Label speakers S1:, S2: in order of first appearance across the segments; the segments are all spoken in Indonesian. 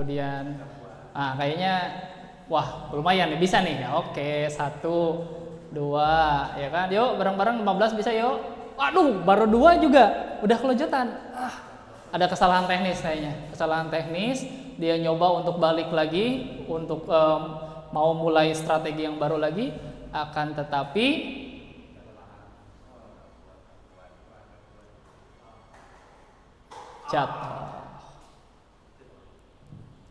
S1: Kemudian kayaknya wah lumayan nih, bisa nih. Oke, 1, 2, ya kan? Yuk bareng-bareng 15 bisa yuk. Waduh, baru 2 juga udah kelojotan. Ada kesalahan teknis kayaknya. Kesalahan teknis, dia nyoba untuk balik lagi untuk mau mulai strategi yang baru lagi, akan tetapi jatuh.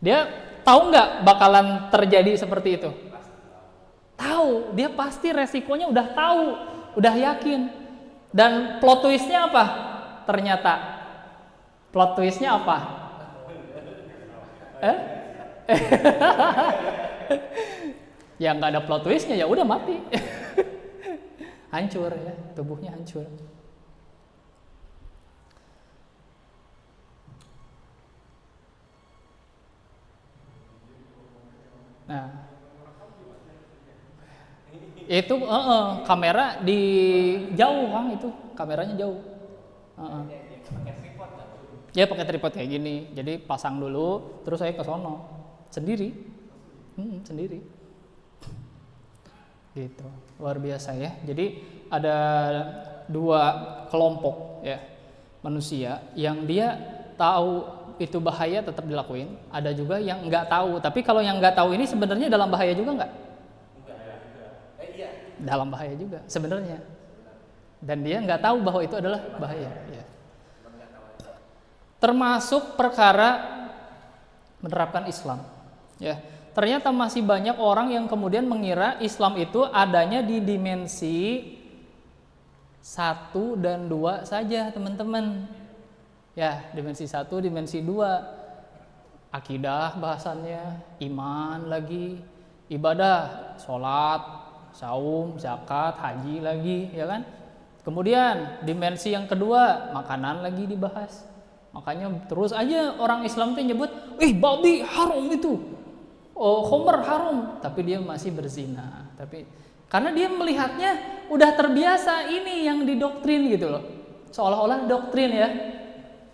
S1: Dia tahu nggak bakalan terjadi seperti itu? Tahu, dia pasti resikonya udah tahu, udah yakin. Dan plot twistnya apa? Ternyata plot twistnya apa? Ya nggak ada plot twistnya, ya udah mati. Hancur ya, tubuhnya hancur. Nah, itu kamera di jauh Kang, itu kameranya jauh. Ya pakai tripod kayak gini, jadi pasang dulu, terus saya ke sono sendiri, sendiri. Gitu, luar biasa ya. Jadi ada 2 kelompok ya manusia yang dia tahu itu bahaya tetap dilakuin, ada juga yang nggak tahu. Tapi kalau yang nggak tahu ini sebenarnya dalam bahaya juga nggak? Dalam bahaya juga sebenarnya. Dan dia nggak tahu bahwa itu adalah bahaya. Ya. Termasuk perkara menerapkan Islam. Ya, ternyata masih banyak orang yang kemudian mengira Islam itu adanya di dimensi 1 dan 2 saja, teman-teman. Ya, dimensi 1, dimensi 2. Akidah bahasannya, iman lagi, ibadah, sholat, saum, zakat, haji lagi, ya kan? Kemudian dimensi yang kedua, makanan lagi dibahas. Makanya terus aja orang Islam tuh nyebut, babi haram itu, khamr haram, tapi dia masih berzina. Tapi karena dia melihatnya udah terbiasa ini yang didoktrin gitu loh, seolah-olah doktrin ya.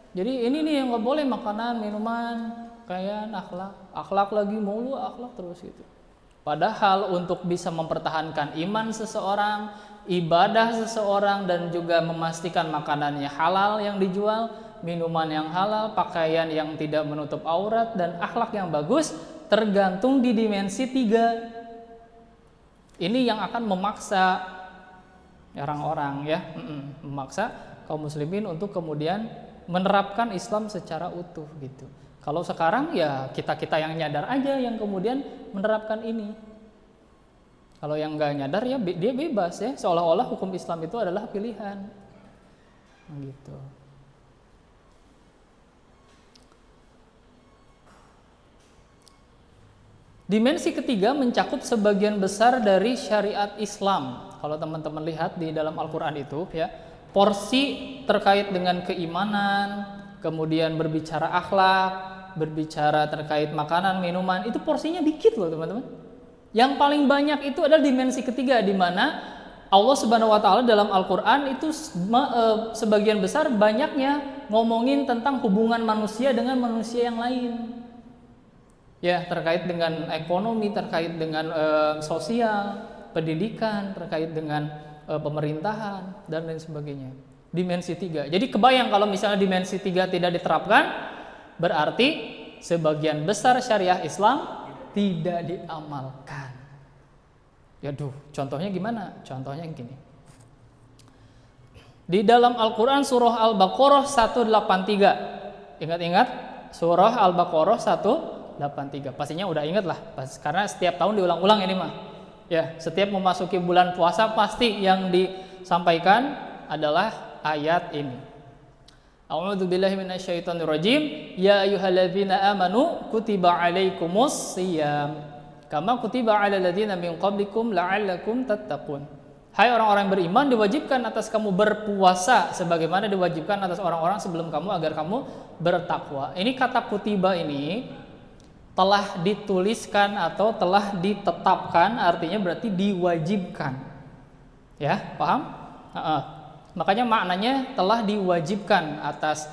S1: Jadi ini nih yang nggak boleh, makanan, minuman, pakaian, akhlak lagi mulu, akhlak terus gitu. Padahal untuk bisa mempertahankan iman seseorang, ibadah seseorang, dan juga memastikan makanannya halal yang dijual, minuman yang halal, pakaian yang tidak menutup aurat, dan akhlak yang bagus, tergantung di dimensi 3. Ini yang akan memaksa orang-orang ya, memaksa kaum muslimin untuk kemudian menerapkan Islam secara utuh gitu. Kalau sekarang ya kita yang nyadar aja yang kemudian menerapkan ini. Kalau yang nggak nyadar ya dia bebas ya, seolah-olah hukum Islam itu adalah pilihan. Gitu. Dimensi ketiga mencakup sebagian besar dari syariat Islam. Kalau teman-teman lihat di dalam Al-Qur'an itu ya, porsi terkait dengan keimanan, kemudian berbicara akhlak, berbicara terkait makanan, minuman, itu porsinya dikit loh teman-teman. Yang paling banyak itu adalah dimensi ketiga, di mana Allah Subhanahu wa taala dalam Al-Qur'an itu sebagian besar banyaknya ngomongin tentang hubungan manusia dengan manusia yang lain. Ya, terkait dengan ekonomi, terkait dengan sosial, pendidikan, terkait dengan pemerintahan dan lain sebagainya. Dimensi 3. Jadi kebayang kalau misalnya dimensi 3 tidak diterapkan, berarti sebagian besar syariah Islam tidak diamalkan. Yaduh, contohnya gimana? Contohnya gini. Di dalam Al-Qur'an surah Al-Baqarah 183. Ingat-ingat surah Al-Baqarah 183. Pastinya udah ingat lah, karena setiap tahun diulang-ulang ini mah. Ya, setiap memasuki bulan puasa pasti yang disampaikan adalah ayat ini. A'udzu billahi minasyaitonir rajim. Ya ayyuhalladzina amanu kutiba alaikumus shiyam kama kutiba alal ladzina min qablikum la'allakum tattaqun. Hai orang-orang yang beriman, diwajibkan atas kamu berpuasa sebagaimana diwajibkan atas orang-orang sebelum kamu agar kamu bertakwa. Ini kata kutiba ini telah dituliskan atau telah ditetapkan, artinya berarti diwajibkan. Ya, paham? Makanya maknanya telah diwajibkan atas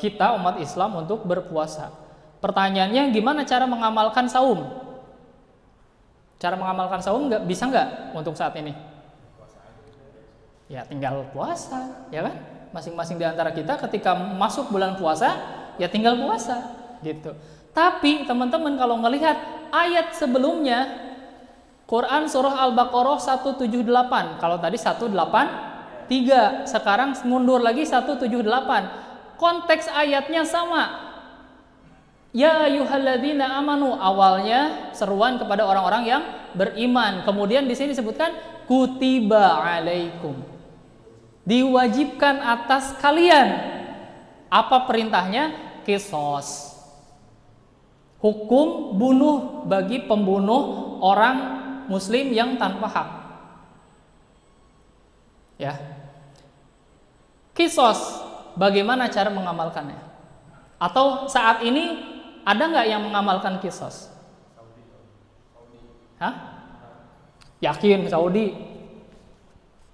S1: kita umat Islam untuk berpuasa. Pertanyaannya, gimana cara mengamalkan saum? Cara mengamalkan saum bisa nggak untuk saat ini? Ya tinggal puasa, ya kan? Masing-masing di antara kita ketika masuk bulan puasa, ya tinggal puasa, gitu. Tapi teman-teman kalau ngelihat ayat sebelumnya, Quran surah Al-Baqarah 178, kalau tadi 183, sekarang mundur lagi 178. Konteks ayatnya sama. Ya ayyuhalladzina amanu, awalnya seruan kepada orang-orang yang beriman. Kemudian di sini disebutkan kutiba alaikum, diwajibkan atas kalian. Apa perintahnya? Qisas, hukum bunuh bagi pembunuh orang muslim yang tanpa hak. Ya. Qisas, bagaimana cara mengamalkannya? Atau saat ini ada nggak yang mengamalkan qisas? Hah? Yakin Saudi?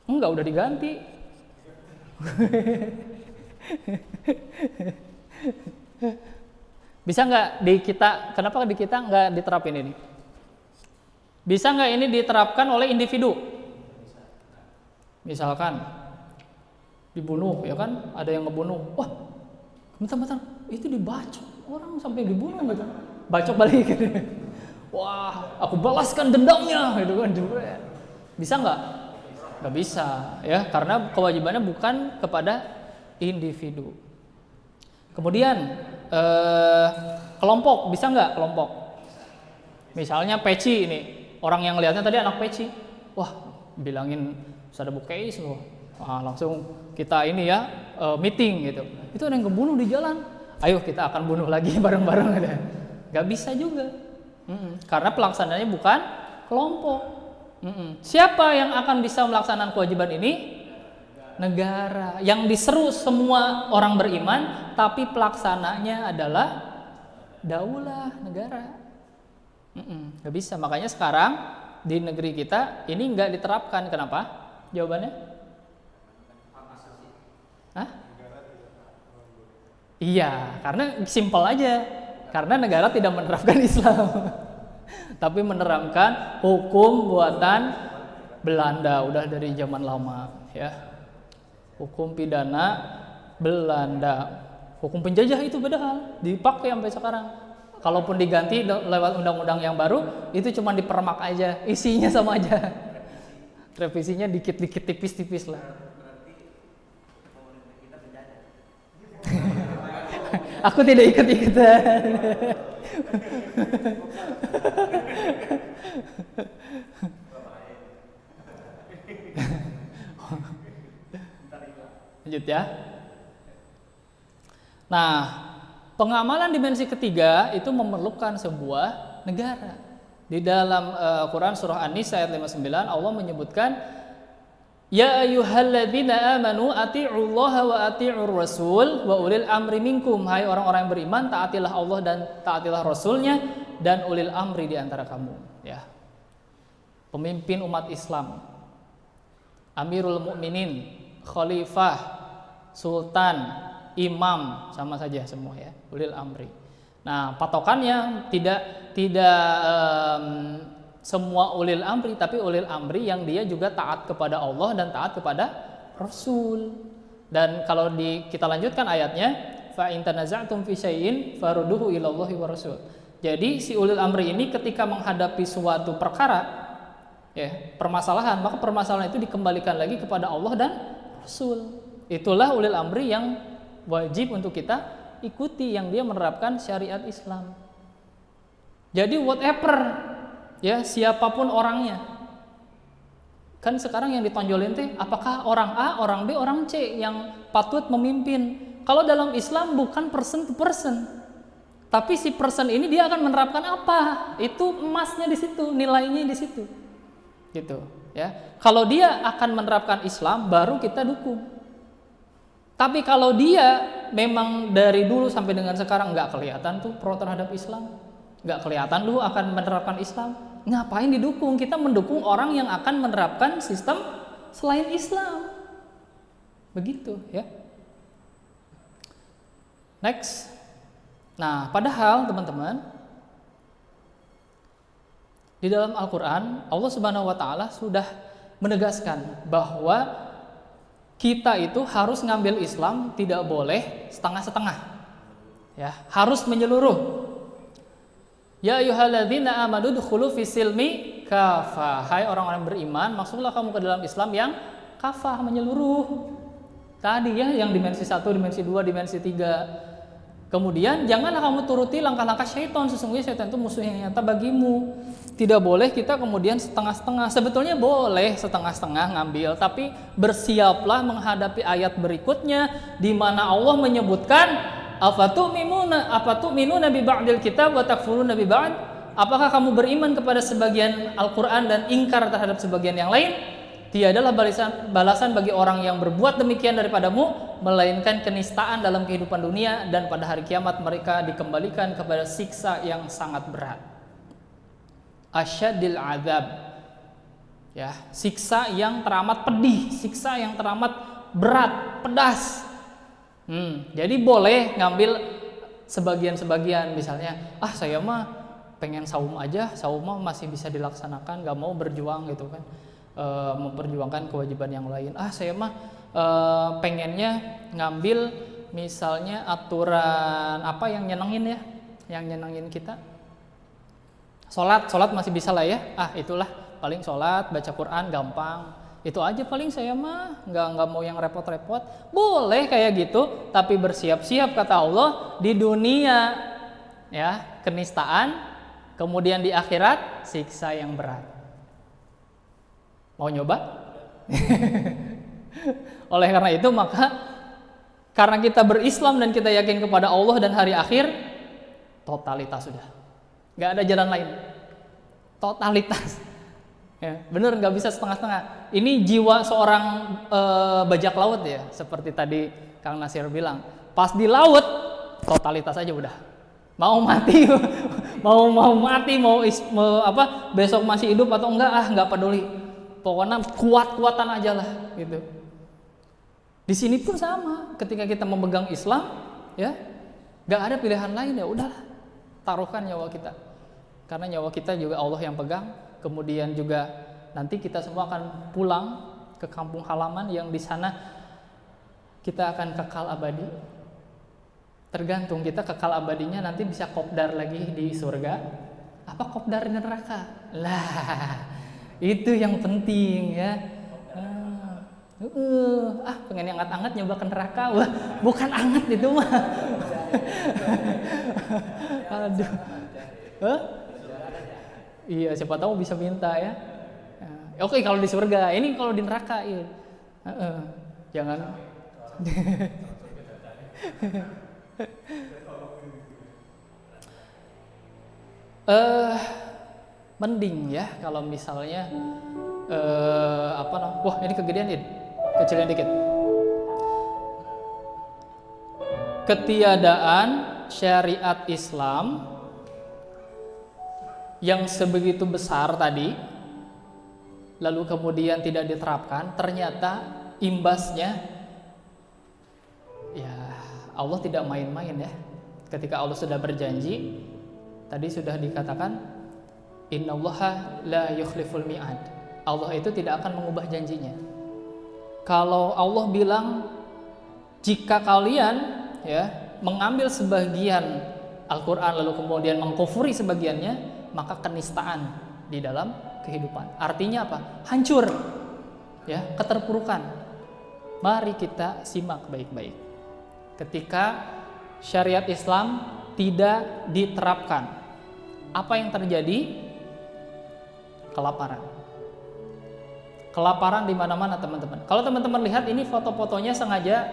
S1: Enggak, udah diganti. Bisa nggak di kita? Kenapa di kita nggak diterapin ini? Bisa nggak ini diterapkan oleh individu? Misalkan dibunuh, ya kan? Ada yang ngebunuh. Wah, bentar-bentar, itu dibacok orang sampai dibunuh gitu. Bacok balik gitu. Wah, aku balaskan dendamnya gitu kan. Bisa nggak? Nggak bisa, ya, karena kewajibannya bukan kepada individu. Kemudian kelompok, bisa nggak kelompok? Misalnya peci ini, orang yang lihatnya tadi anak peci. Wah, bilangin Ustaz Abu Kais loh. Wah, langsung kita ini ya meeting gitu. Itu ada yang kebunuh di jalan. Ayo kita akan bunuh lagi bareng-bareng gitu. Gak bisa juga. Karena pelaksananya bukan kelompok. Siapa yang akan bisa melaksanakan kewajiban ini? Negara. Yang diseru semua orang beriman, tapi pelaksananya adalah daulah negara. Gak bisa. Makanya sekarang di negeri kita ini nggak diterapkan. Kenapa? Jawabannya? Hah? Iya, karena simpel aja. Karena negara tidak menerapkan Islam, tapi menerapkan hukum buatan Belanda, udah dari zaman lama, ya. Hukum pidana Belanda, hukum penjajah itu beda hal, dipakai sampai sekarang. Kalaupun diganti lewat undang-undang yang baru, itu cuma dipermak aja, isinya sama aja. Revisinya dikit-dikit, tipis-tipis lah. Aku tidak ikut-ikutan. Lanjut ya. Nah, pengamalan dimensi ketiga itu memerlukan sebuah negara. Di dalam Quran surah An-Nisa ayat 59 Allah menyebutkan, ya ayyuhalladzina amanu ati'ullaha wa ati'ur rasul wa ulil amri minkum. Hai orang-orang yang beriman, taatilah Allah dan taatilah Rasulnya dan ulil amri di antara kamu, ya. Pemimpin umat Islam, Amirul Mukminin, Khalifah, Sultan, Imam, sama saja semua, ya. Ulil amri. Nah, patokannya tidak semua ulil amri, tapi ulil amri yang dia juga taat kepada Allah dan taat kepada Rasul. Dan kalau kita lanjutkan ayatnya, fa in tanaza'tum fi syai'in farudduhu ila Allahi wa Rasul. Jadi si ulil amri ini ketika menghadapi suatu perkara, ya, permasalahan, maka permasalahan itu dikembalikan lagi kepada Allah dan Rasul. Itulah ulil amri yang wajib untuk kita ikuti, yang dia menerapkan syariat Islam. Jadi whatever, ya, siapapun orangnya. Kan sekarang yang ditonjolin teh apakah orang A, orang B, orang C yang patut memimpin. Kalau dalam Islam bukan person to person. Tapi si person ini dia akan menerapkan apa? Itu emasnya di situ, nilainya di situ. Gitu, ya. Kalau dia akan menerapkan Islam baru kita dukung. Tapi kalau dia memang dari dulu sampai dengan sekarang nggak kelihatan tuh pro terhadap Islam, nggak kelihatan lu akan menerapkan Islam, ngapain didukung? Kita mendukung orang yang akan menerapkan sistem selain Islam. Begitu, ya. Next. Nah, padahal teman-teman, di dalam Al-Quran Allah Subhanahu wa Ta'ala sudah menegaskan bahwa kita itu harus ngambil Islam tidak boleh setengah-setengah, ya, harus menyeluruh. Ya ayyuhalladzina amanu dkhulu fisilmi kafah. Hai orang-orang beriman, masuklah kamu ke dalam Islam yang kafah, menyeluruh. Tadi ya, yang dimensi 1, dimensi 2, dimensi 3. Kemudian janganlah kamu turuti langkah-langkah syaitan. Sesungguhnya syaitan itu musuh yang nyata bagimu. Tidak boleh kita kemudian setengah-setengah. Sebetulnya boleh setengah-setengah ngambil, tapi bersiaplah menghadapi ayat berikutnya di mana Allah menyebutkan afatu'minuna bi ba'dil kitab wa takfuruna bi ba'd? Apakah kamu beriman kepada sebagian Al-Qur'an dan ingkar terhadap sebagian yang lain? Tiadalah balasan bagi orang yang berbuat demikian daripadamu melainkan kenistaan dalam kehidupan dunia, dan pada hari kiamat mereka dikembalikan kepada siksa yang sangat berat. Asyadil azab. Ya, siksa yang teramat pedih, siksa yang teramat berat, pedas. Jadi boleh ngambil sebagian-sebagian, misalnya, saya mah pengen saum aja, saum mah masih bisa dilaksanakan, gak mau berjuang gitu kan, memperjuangkan kewajiban yang lain. Saya mah pengennya ngambil misalnya aturan apa yang nyenengin ya, yang nyenengin kita. Sholat masih bisa lah ya, itulah paling sholat, baca Quran gampang. Itu aja paling saya mah, nggak mau yang repot-repot. Boleh kayak gitu, tapi bersiap-siap kata Allah di dunia ya kenistaan, kemudian di akhirat siksa yang berat. Mau nyoba? Oleh karena itu maka karena kita berislam dan kita yakin kepada Allah dan hari akhir, totalitas sudah. Nggak ada jalan lain. Totalitas. Ya, bener, nggak bisa setengah-setengah. Ini jiwa seorang bajak laut ya, seperti tadi Kang Nasir bilang. Pas di laut, totalitas aja udah. Mau mati, mau mati, mau besok masih hidup atau enggak, nggak peduli. Pokoknya kuat-kuatan aja lah, gitu. Di sini pun sama. Ketika kita memegang Islam, ya, nggak ada pilihan lain, ya udahlah, taruhkan nyawa kita. Karena nyawa kita juga Allah yang pegang. Kemudian juga nanti kita semua akan pulang ke kampung halaman yang di sana kita akan kekal abadi. Tergantung kita kekal abadinya nanti bisa kopdar lagi di surga, apa kopdar di neraka. Lah, itu yang penting ya. Pengen yang anget-anget nyoba ke neraka. Wah, bukan anget itu mah. Aduh. Iya, siapa tahu bisa minta ya. Oke, kalau di surga, ini kalau di neraka ya. Jangan. Mending ya kalau misalnya wah ini kegedean ini, kecilin dikit. Ketiadaan syariat Islam yang sebegitu besar tadi, lalu kemudian tidak diterapkan, ternyata imbasnya, ya Allah tidak main-main ya. Ketika Allah sudah berjanji, tadi sudah dikatakan, innallaha la yukhliful mi'ad. Allah itu tidak akan mengubah janjinya. Kalau Allah bilang, jika kalian ya mengambil sebagian Al-Quran lalu kemudian mengkufuri sebagiannya, maka kenistaan di dalam kehidupan. Artinya apa? Hancur, ya, keterpurukan. Mari kita simak baik-baik. Ketika syariat Islam tidak diterapkan, apa yang terjadi? Kelaparan. Kelaparan di mana-mana teman-teman. Kalau teman-teman lihat ini foto-fotonya sengaja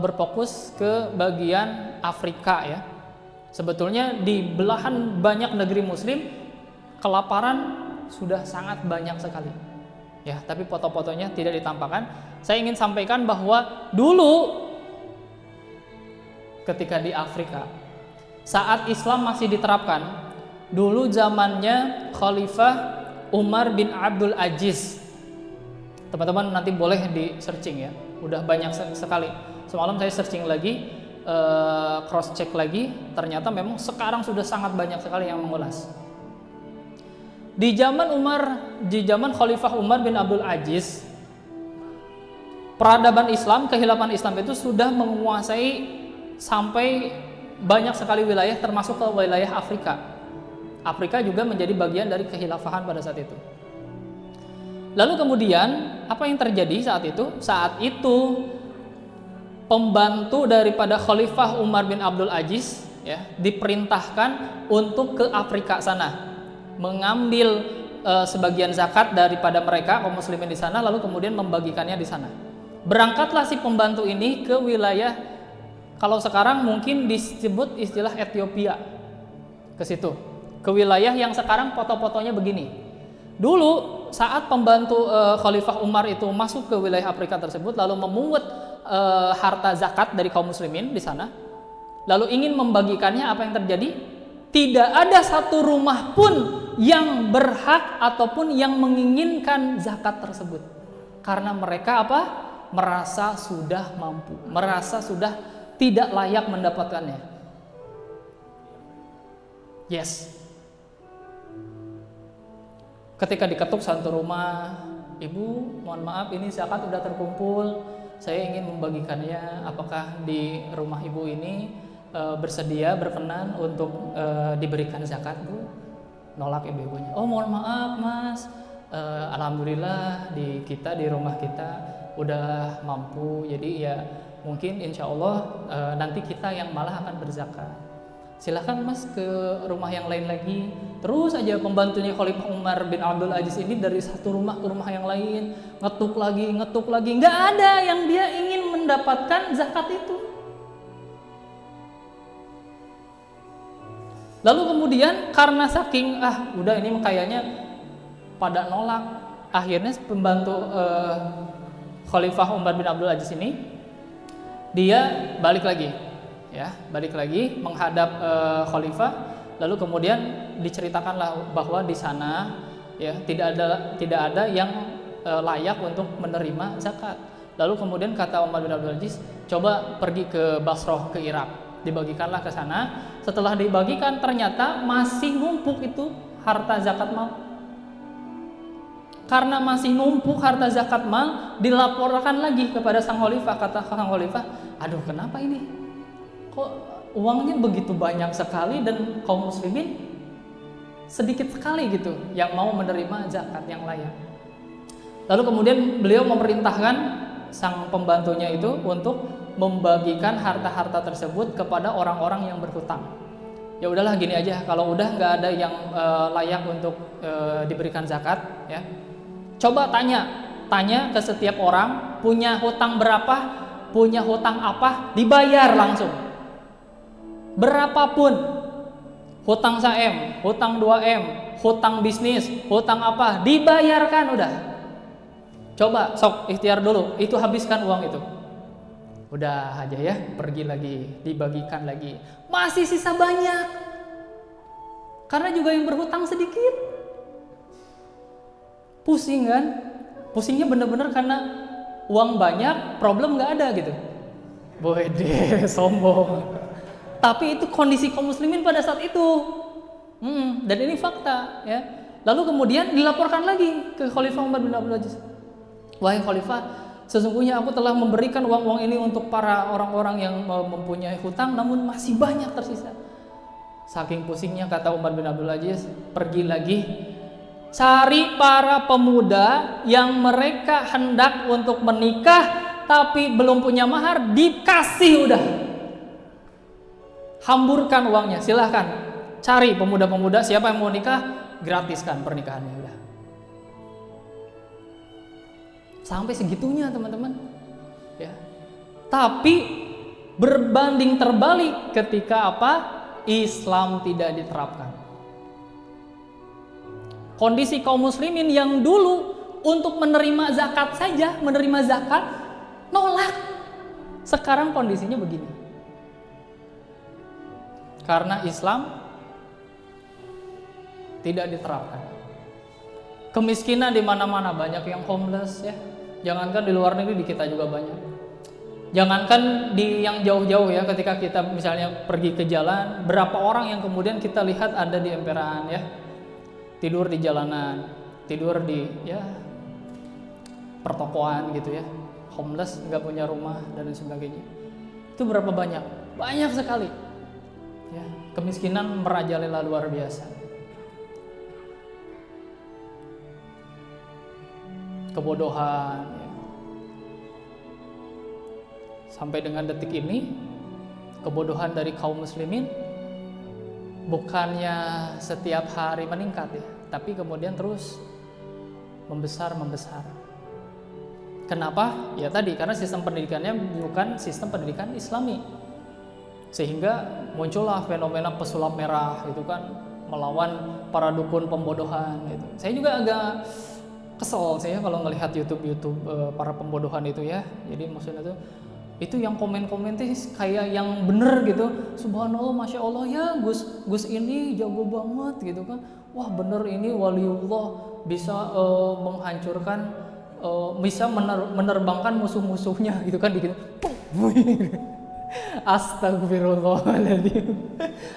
S1: berfokus ke bagian Afrika ya. Sebetulnya di belahan banyak negeri muslim kelaparan sudah sangat banyak sekali. Ya, tapi foto-fotonya tidak ditampakkan. Saya ingin sampaikan bahwa dulu ketika di Afrika saat Islam masih diterapkan, dulu zamannya Khalifah Umar bin Abdul Aziz. Teman-teman nanti boleh di searching ya. Udah banyak sekali. Semalam saya searching lagi cross check lagi, ternyata memang sekarang sudah sangat banyak sekali yang mengulas. Di zaman Khalifah Umar bin Abdul Aziz, peradaban Islam, kehilapan Islam itu sudah menguasai sampai banyak sekali wilayah, termasuk ke wilayah Afrika. Afrika juga menjadi bagian dari kehilafahan pada saat itu. Lalu kemudian apa yang terjadi saat itu? Saat itu pembantu daripada Khalifah Umar bin Abdul Aziz ya, diperintahkan untuk ke Afrika sana, mengambil sebagian zakat daripada mereka kaum muslimin di sana, lalu kemudian membagikannya di sana. Berangkatlah si pembantu ini ke wilayah, kalau sekarang mungkin disebut istilah Ethiopia, ke situ, ke wilayah yang sekarang foto-fotonya begini. Dulu saat pembantu Khalifah Umar itu masuk ke wilayah Afrika tersebut, lalu memungut harta zakat dari kaum muslimin di sana, lalu ingin membagikannya, apa yang terjadi? Tidak ada satu rumah pun yang berhak ataupun yang menginginkan zakat tersebut, karena mereka apa? Merasa sudah mampu, merasa sudah tidak layak mendapatkannya. Yes. Ketika diketuk satu rumah, ibu, mohon maaf, ini zakat sudah terkumpul, saya ingin membagikannya, apakah di rumah ibu ini bersedia, berkenan untuk diberikan zakat, bu? Nolak ibu-ibunya. Oh, mohon maaf mas, alhamdulillah di rumah kita udah mampu, jadi ya mungkin insya Allah nanti kita yang malah akan berzakat. Silahkan mas ke rumah yang lain lagi. Terus aja pembantunya Khalifah Umar bin Abdul Aziz ini dari satu rumah ke rumah yang lain, ngetuk lagi, nggak ada yang dia ingin mendapatkan zakat itu. Lalu kemudian karena saking udah ini kayaknya pada nolak, akhirnya pembantu Khalifah Umar bin Abdul Aziz ini dia balik lagi menghadap Khalifah, lalu kemudian diceritakanlah bahwa di sana ya tidak ada yang layak untuk menerima zakat. Lalu kemudian kata Umar bin Abdul Aziz, coba pergi ke Basrah, ke Irak. Dibagikanlah ke sana. Setelah dibagikan ternyata masih numpuk itu harta zakat mal. Karena masih numpuk harta zakat mal, dilaporkan lagi kepada sang khalifah. Kata sang khalifah, aduh kenapa ini? Kok uangnya begitu banyak sekali dan kaum muslimin sedikit sekali gitu yang mau menerima zakat yang layak. Lalu kemudian beliau memerintahkan sang pembantunya itu untuk membagikan harta-harta tersebut kepada orang-orang yang berhutang. Ya udahlah gini aja, kalau udah nggak ada yang layak untuk diberikan zakat, ya coba tanya ke setiap orang punya hutang berapa, punya hutang apa, dibayar langsung. Berapapun, hutang 1M, hutang 2M, hutang bisnis, hutang apa, dibayarkan udah. Coba sok ikhtiar dulu, itu habiskan uang itu. Udah aja ya, pergi lagi, dibagikan lagi. Masih sisa banyak. Karena juga yang berhutang sedikit. Pusing kan? Pusingnya bener-bener karena uang banyak, problem gak ada gitu. Boede, sombong. Tapi itu kondisi kaum muslimin pada saat itu. Dan ini fakta ya. Lalu kemudian dilaporkan lagi ke Khalifah Umar bin Abdul Aziz. Wahai Khalifah, sesungguhnya aku telah memberikan uang-uang ini untuk para orang-orang yang mempunyai hutang, namun masih banyak tersisa. Saking pusingnya kata Umar bin Abdul Aziz, pergi lagi, cari para pemuda yang mereka hendak untuk menikah tapi belum punya mahar, dikasih udah. Hamburkan uangnya, silahkan cari pemuda-pemuda siapa yang mau nikah, gratiskan pernikahannya udah. Sampai segitunya teman-teman ya. Tapi berbanding terbalik ketika apa? Islam tidak diterapkan. Kondisi kaum muslimin yang dulu untuk menerima zakat saja, menerima zakat nolak. Sekarang kondisinya begini. Karena Islam tidak diterapkan. Kemiskinan di mana-mana, banyak yang homeless ya. Jangankan di luar negeri, di kita juga banyak. Jangankan di yang jauh-jauh ya, ketika kita misalnya pergi ke jalan, berapa orang yang kemudian kita lihat ada di emperan ya, tidur di jalanan, tidur di ya pertokoan gitu ya, homeless, nggak punya rumah dan lain sebagainya. Itu berapa banyak? Banyak sekali. Ya, kemiskinan merajalela luar biasa. Kebodohan. Ya. Sampai dengan detik ini, kebodohan dari kaum muslimin bukannya setiap hari meningkat ya, tapi kemudian terus membesar. Kenapa? Ya tadi, karena sistem pendidikannya bukan sistem pendidikan Islami, sehingga muncullah fenomena pesulap merah itu kan, melawan para dukun pembodohan gitu. Saya juga agak kesel saya kalau ngelihat YouTube para pembodohan itu ya. Jadi maksudnya itu yang komen-komen tuh kayak yang bener gitu. Subhanallah, masya Allah ya, Gus ini jago banget gitu kan. Wah bener ini waliullah, bisa menghancurkan, bisa menerbangkan musuh-musuhnya gitu kan, bikin astagfirullahaladzim.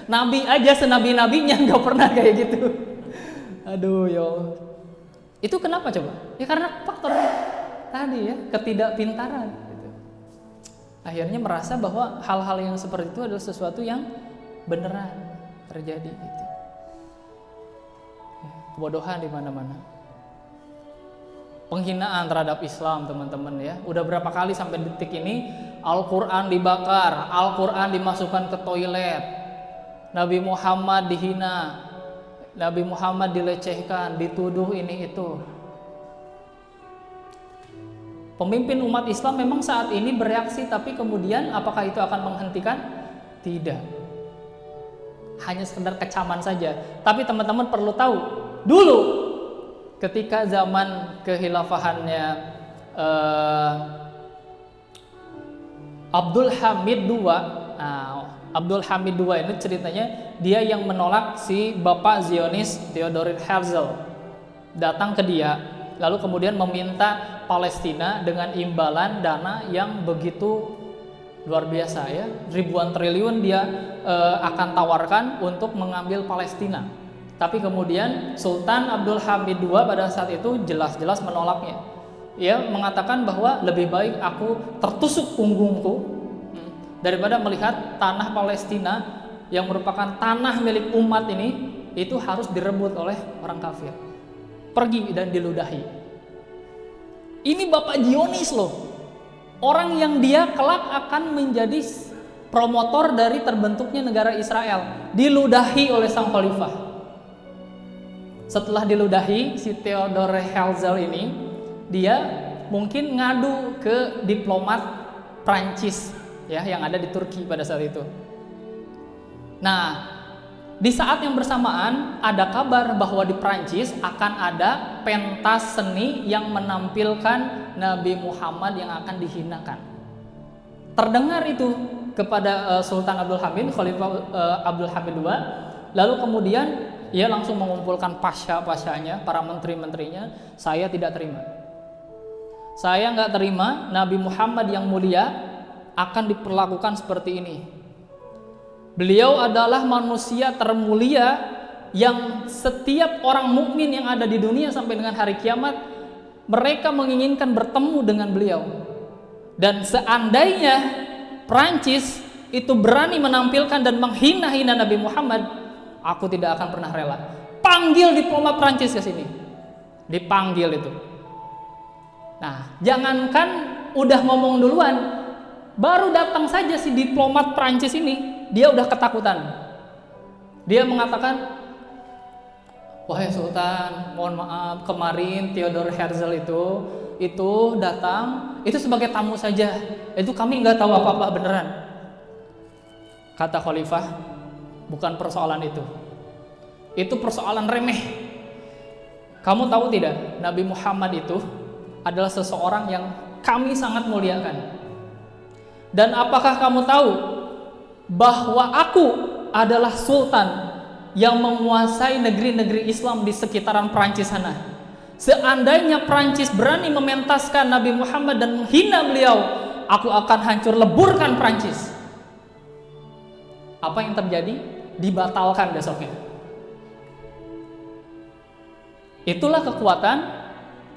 S1: Nabi aja senabi-nabinya nggak pernah kayak gitu. Aduh ya Allah. Itu kenapa coba? Ya karena faktor tadi ya, ketidakpintaran gitu. Akhirnya merasa bahwa hal-hal yang seperti itu adalah sesuatu yang beneran terjadi gitu. Ya, kebodohan di mana-mana. Penghinaan terhadap Islam, teman-teman ya. Udah berapa kali sampai detik ini Al-Qur'an dibakar, Al-Qur'an dimasukkan ke toilet. Nabi Muhammad dihina, Nabi Muhammad dilecehkan, dituduh ini itu. Pemimpin umat Islam memang saat ini bereaksi, tapi kemudian apakah itu akan menghentikan? Tidak. Hanya sekedar kecaman saja. Tapi teman-teman perlu tahu, dulu ketika zaman kehilafahannya Abdul Hamid II, Abdul Hamid II ini ceritanya dia yang menolak si Bapak Zionis Theodor Herzl, datang ke dia, lalu kemudian meminta Palestina dengan imbalan dana yang begitu luar biasa ya, ribuan triliun dia akan tawarkan untuk mengambil Palestina. Tapi kemudian Sultan Abdul Hamid II pada saat itu jelas-jelas menolaknya. Ia mengatakan bahwa lebih baik aku tertusuk punggungku daripada melihat tanah Palestina yang merupakan tanah milik umat ini itu harus direbut oleh orang kafir. Pergi dan diludahi. Ini Bapak Zionis loh, orang yang dia kelak akan menjadi promotor dari terbentuknya negara Israel, diludahi oleh sang khalifah. Setelah diludahi, si Theodor Herzl ini dia mungkin ngadu ke diplomat Prancis ya yang ada di Turki pada saat itu. Nah, di saat yang bersamaan ada kabar bahwa di Prancis akan ada pentas seni yang menampilkan Nabi Muhammad yang akan dihinakan. Terdengar itu kepada Sultan Abdul Hamid, Khalifah Abdul Hamid II. Lalu kemudian ia langsung mengumpulkan pasha-pashanya, para menteri-menterinya. Saya tidak terima. Saya nggak terima Nabi Muhammad yang mulia akan diperlakukan seperti ini. Beliau adalah manusia termulia yang setiap orang mukmin yang ada di dunia sampai dengan hari kiamat mereka menginginkan bertemu dengan beliau. Dan seandainya Prancis itu berani menampilkan dan menghina-hina Nabi Muhammad, aku tidak akan pernah rela. Panggil diplomat Prancis ke sini. Dipanggil itu. Nah, jangankan udah ngomong duluan, baru datang saja si diplomat Prancis ini, dia udah ketakutan. Dia mengatakan, wahai Sultan, mohon maaf, kemarin Theodor Herzl itu datang, itu sebagai tamu saja. Itu kami nggak tahu apa-apa beneran. Kata Khalifah, bukan persoalan itu. Itu persoalan remeh. Kamu tahu tidak, Nabi Muhammad itu adalah seseorang yang kami sangat muliakan. Dan apakah kamu tahu bahwa aku adalah sultan yang menguasai negeri-negeri Islam di sekitaran Prancis sana. Seandainya Prancis berani mementaskan Nabi Muhammad dan menghina beliau, aku akan hancur leburkan Prancis. Apa yang terjadi? Dibatalkan besoknya. Itulah kekuatan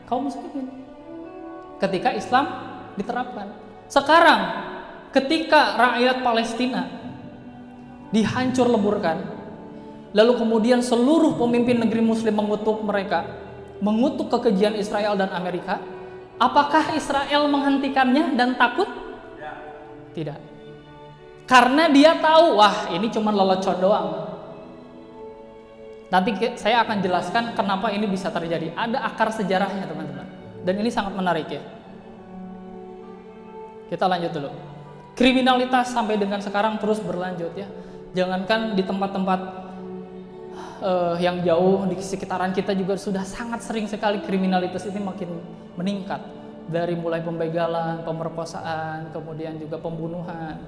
S1: kaum muslimin ketika Islam diterapkan. Sekarang ketika rakyat Palestina dihancur leburkan, lalu kemudian seluruh pemimpin negeri muslim mengutuk mereka, mengutuk kekejian Israel dan Amerika, apakah Israel menghentikannya dan takut? Tidak. Karena dia tahu, wah ini cuma lelecon doang. Nanti saya akan jelaskan kenapa ini bisa terjadi. Ada akar sejarahnya teman-teman. Dan ini sangat menarik ya. Kita lanjut dulu. Kriminalitas sampai dengan sekarang terus berlanjut ya. Jangankan di tempat-tempat yang jauh di sekitaran kita juga sudah sangat sering sekali kriminalitas ini makin meningkat. Dari mulai pembegalan, pemerkosaan, kemudian juga pembunuhan,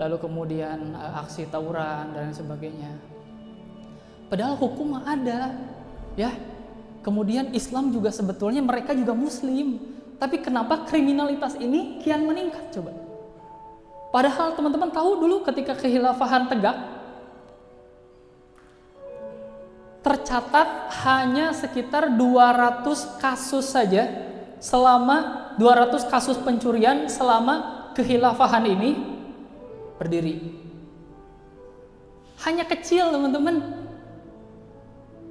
S1: lalu kemudian aksi tawuran dan sebagainya. Padahal hukum ada, ya. Kemudian Islam juga sebetulnya mereka juga Muslim, tapi kenapa kriminalitas ini kian meningkat coba? Padahal teman-teman tahu dulu ketika kekhilafahan tegak, tercatat hanya sekitar 200 kasus saja selama 200 kasus pencurian selama kekhilafahan ini berdiri. Hanya kecil teman-teman.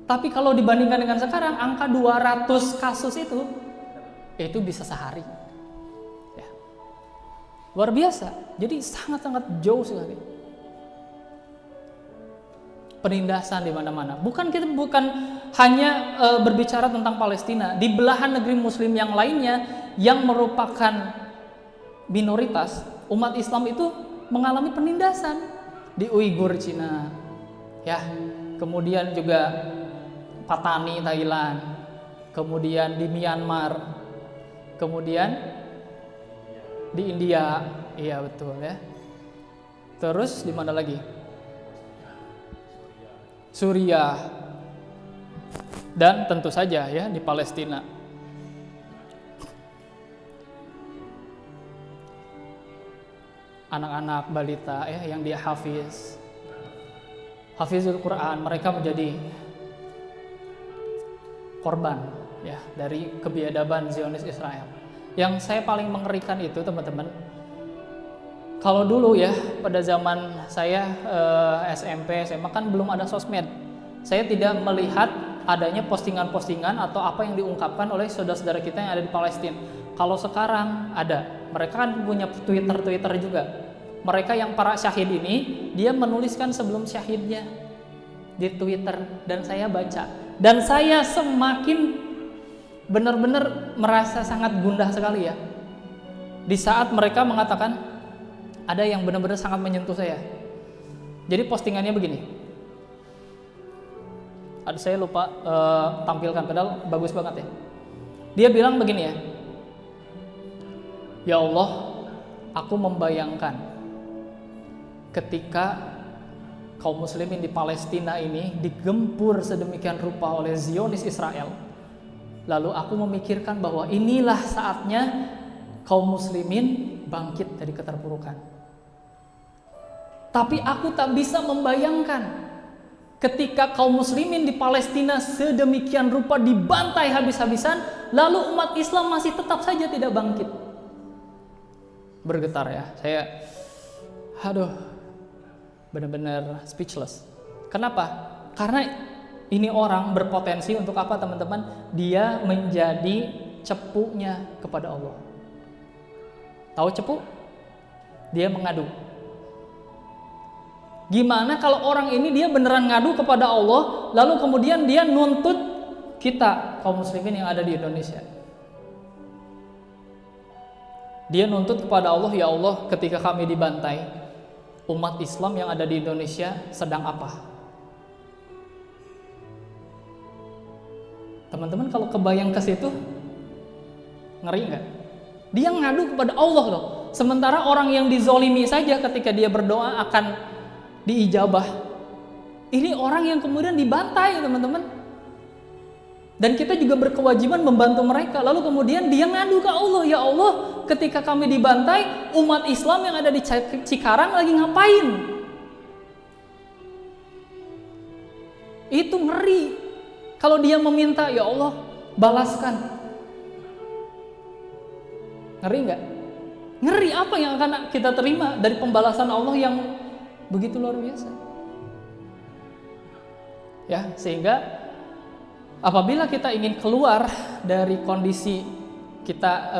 S1: Tapi kalau dibandingkan dengan sekarang, angka 200 kasus itu bisa sehari. Ya. Luar biasa. Jadi sangat-sangat jauh sekali. Penindasan di mana-mana. Bukan hanya berbicara tentang Palestina. Di belahan negeri Muslim yang lainnya yang merupakan minoritas, umat Islam itu mengalami penindasan. Di Uighur Cina, ya. Kemudian juga Patani Thailand, kemudian di Myanmar, kemudian di India, iya betul ya. Terus di mana lagi? Suriah, dan tentu saja ya di Palestina. Anak-anak balita ya yang dia hafizul Quran, mereka menjadi korban ya dari kebiadaban Zionis Israel. Yang saya paling mengerikan itu teman-teman, kalau dulu ya pada zaman saya SMP SMA kan belum ada sosmed, saya tidak melihat adanya postingan-postingan atau apa yang diungkapkan oleh saudara-saudara kita yang ada di Palestina. Kalau sekarang ada, mereka kan punya Twitter juga. Mereka yang para syahid ini, dia menuliskan sebelum syahidnya di Twitter dan saya baca. Dan saya semakin benar-benar merasa sangat gundah sekali ya. Di saat mereka mengatakan, ada yang benar-benar sangat menyentuh saya. Jadi postingannya begini. Saya lupa tampilkan, padahal bagus banget ya. Dia bilang begini ya. Ya Allah, aku membayangkan ketika kaum muslimin di Palestina ini digempur sedemikian rupa oleh Zionis Israel. Lalu aku memikirkan bahwa inilah saatnya kaum muslimin bangkit dari keterpurukan. Tapi aku tak bisa membayangkan ketika kaum muslimin di Palestina sedemikian rupa dibantai habis-habisan, lalu umat Islam masih tetap saja tidak bangkit. Bergetar ya, saya benar-benar speechless. Kenapa? Karena ini orang berpotensi untuk apa teman-teman? Dia menjadi cepunya kepada Allah. Tahu cepu? Dia mengadu. Gimana kalau orang ini dia beneran ngadu kepada Allah, lalu kemudian dia nuntut kita kaum muslimin yang ada di Indonesia. Dia nuntut kepada Allah, ya Allah, ketika kami dibantai, umat Islam yang ada di Indonesia sedang apa? Teman-teman kalau kebayang ke situ, ngeri nggak? Dia ngadu kepada Allah loh. Sementara orang yang dizolimi saja ketika dia berdoa akan diijabah. Ini orang yang kemudian dibantai teman-teman. Dan kita juga berkewajiban membantu mereka. Lalu kemudian dia ngadu ke Allah, ya Allah, ketika kami dibantai, umat Islam yang ada di Cikarang lagi ngapain? Itu ngeri. Kalau dia meminta, ya Allah, balaskan. Ngeri nggak? Ngeri apa yang akan kita terima dari pembalasan Allah yang begitu luar biasa? Ya, sehingga apabila kita ingin keluar dari kondisi kita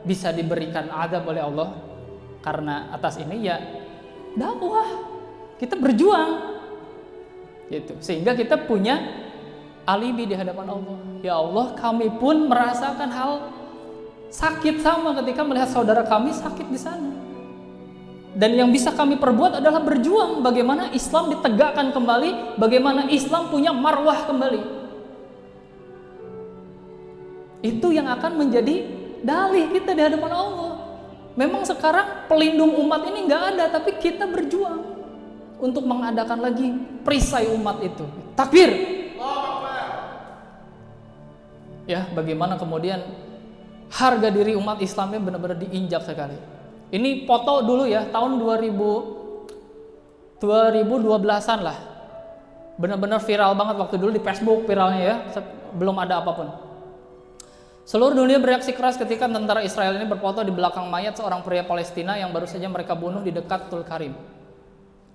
S1: bisa diberikan azab oleh Allah karena atas ini, ya dakwah, kita berjuang gitu, sehingga kita punya alibi di hadapan Allah. Ya Allah, kami pun merasakan hal sakit sama ketika melihat saudara kami sakit di sana. Dan yang bisa kami perbuat adalah berjuang bagaimana Islam ditegakkan kembali, bagaimana Islam punya marwah kembali. Itu yang akan menjadi dalih kita di hadapan Allah. Memang sekarang pelindung umat ini nggak ada, tapi kita berjuang untuk mengadakan lagi perisai umat itu. Takbir. Ya, bagaimana kemudian harga diri umat Islamnya benar-benar diinjak sekali. Ini foto dulu ya, tahun 2012-an lah. Benar-benar viral banget waktu dulu di Facebook viralnya ya, belum ada apapun. Seluruh dunia bereaksi keras ketika tentara Israel ini berfoto di belakang mayat seorang pria Palestina yang baru saja mereka bunuh di dekat Tul Karim.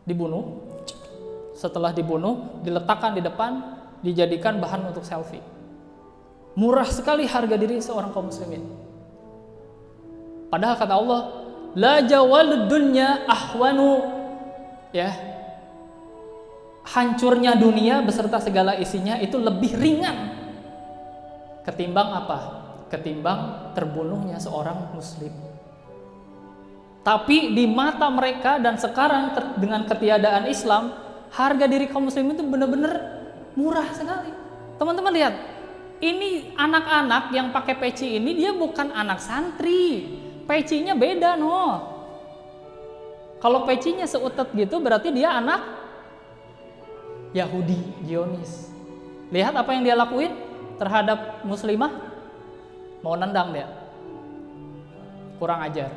S1: Dibunuh, setelah dibunuh, diletakkan di depan, dijadikan bahan untuk selfie. Murah sekali harga diri seorang kaum muslimin. Padahal kata Allah, la jawalud dunya ahwanu, ya, hancurnya dunia beserta segala isinya itu lebih ringan ketimbang apa? Ketimbang terbunuhnya seorang muslim. Tapi di mata mereka dan sekarang dengan ketiadaan Islam, harga diri kaum muslimin itu benar-benar murah sekali. Teman-teman lihat, ini anak-anak yang pakai peci ini dia bukan anak santri. Pecinya beda Kalau pecinya seutet gitu berarti dia anak Yahudi, Zionis. Lihat apa yang dia lakuin terhadap muslimah, mau nendang dia, kurang ajar.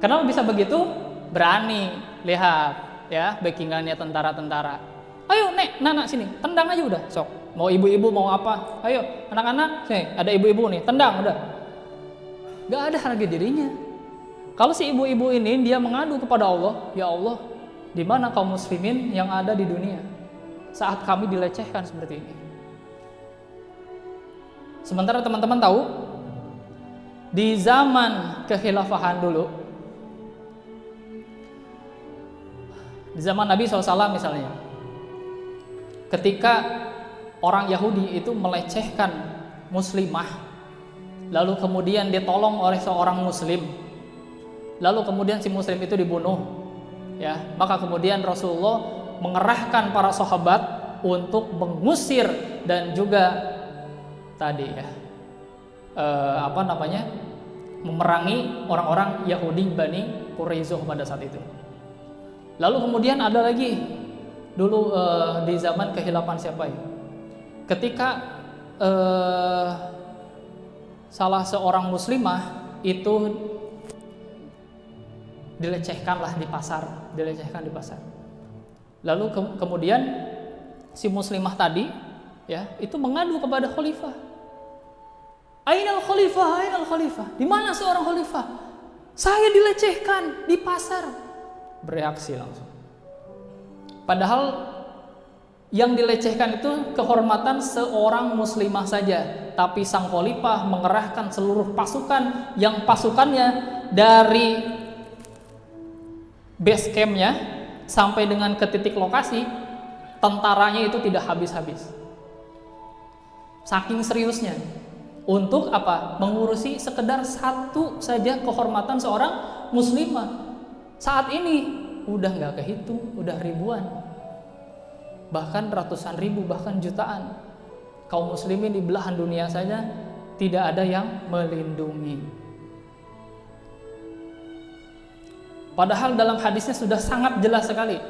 S1: Kenapa bisa begitu? Berani, lihat ya backingannya tentara-tentara. Ayo nek, nana sini, tendang aja udah, sok. Mau ibu-ibu mau apa? Ayo anak-anak, sini ada ibu-ibu nih, tendang udah. Gak ada harga dirinya. Kalau si ibu-ibu ini dia mengadu kepada Allah, ya Allah, di mana kaum muslimin yang ada di dunia saat kami dilecehkan seperti ini? Sementara teman-teman tahu, di zaman kekhilafahan dulu, di zaman Nabi SAW misalnya, ketika orang Yahudi itu melecehkan muslimah, lalu kemudian ditolong oleh seorang muslim, lalu kemudian si muslim itu dibunuh, ya, maka kemudian Rasulullah mengerahkan para sahabat untuk mengusir dan juga tadi ya memerangi orang-orang Yahudi Bani Quraisyah pada saat itu. Lalu kemudian ada lagi dulu di zaman kekhilafan siapa ya? Ketika salah seorang muslimah itu dilecehkan di pasar. Lalu kemudian si muslimah tadi ya itu mengadu kepada khalifah. Ainal khalifah? Di mana seorang khalifah? Saya dilecehkan di pasar. Bereaksi langsung. Padahal yang dilecehkan itu kehormatan seorang muslimah saja, tapi sang khalifah mengerahkan seluruh pasukan yang pasukannya dari base campnya sampai dengan ke titik lokasi, tentaranya itu tidak habis-habis. Saking seriusnya. Untuk apa? Mengurusi sekedar satu saja kehormatan seorang muslimah. Saat ini udah nggak kehitung, udah ribuan, bahkan ratusan ribu, bahkan jutaan kaum muslimin di belahan dunia saja tidak ada yang melindungi. Padahal dalam hadisnya sudah sangat jelas sekali.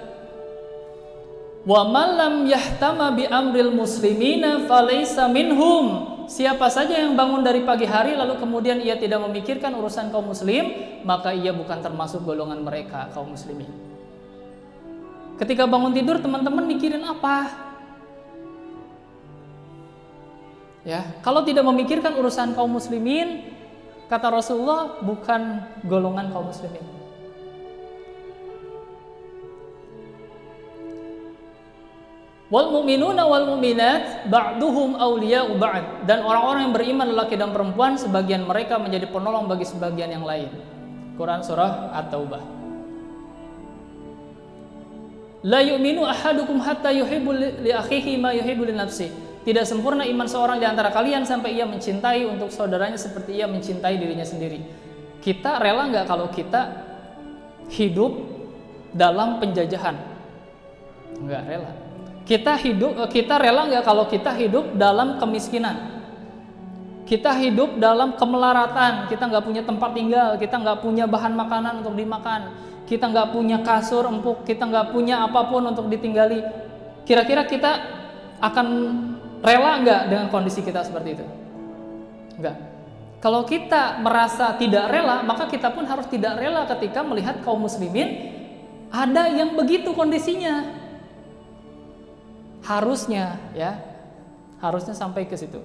S1: Wa man lam yahtama bi amril muslimina falaysa minhum. Siapa saja yang bangun dari pagi hari lalu kemudian ia tidak memikirkan urusan kaum muslim, maka ia bukan termasuk golongan mereka kaum muslimin. Ketika bangun tidur teman-teman mikirin apa? Ya, kalau tidak memikirkan urusan kaum muslimin, kata Rasulullah, bukan golongan kaum muslimin. Wal mu'minuna wal mu'minat ba'duhum awliya'u ba'd. Dan orang-orang yang beriman lelaki dan perempuan sebagian mereka menjadi penolong bagi sebagian yang lain. Quran surah At-Taubah. La yu'minu ahadukum hatta yuhibbu li akhihi ma yuhibbu li nafsi. Tidak sempurna iman seorang di antara kalian sampai ia mencintai untuk saudaranya seperti ia mencintai dirinya sendiri. Kita rela nggak kalau kita hidup dalam penjajahan? Nggak rela. Kita rela nggak kalau kita hidup dalam kemiskinan? Kita hidup dalam kemelaratan, kita nggak punya tempat tinggal, kita nggak punya bahan makanan untuk dimakan, kita nggak punya kasur empuk, kita nggak punya apapun untuk ditinggali. Kira-kira kita akan rela nggak dengan kondisi kita seperti itu? Nggak. Kalau kita merasa tidak rela, maka kita pun harus tidak rela ketika melihat kaum muslimin ada yang begitu kondisinya. Harusnya sampai ke situ.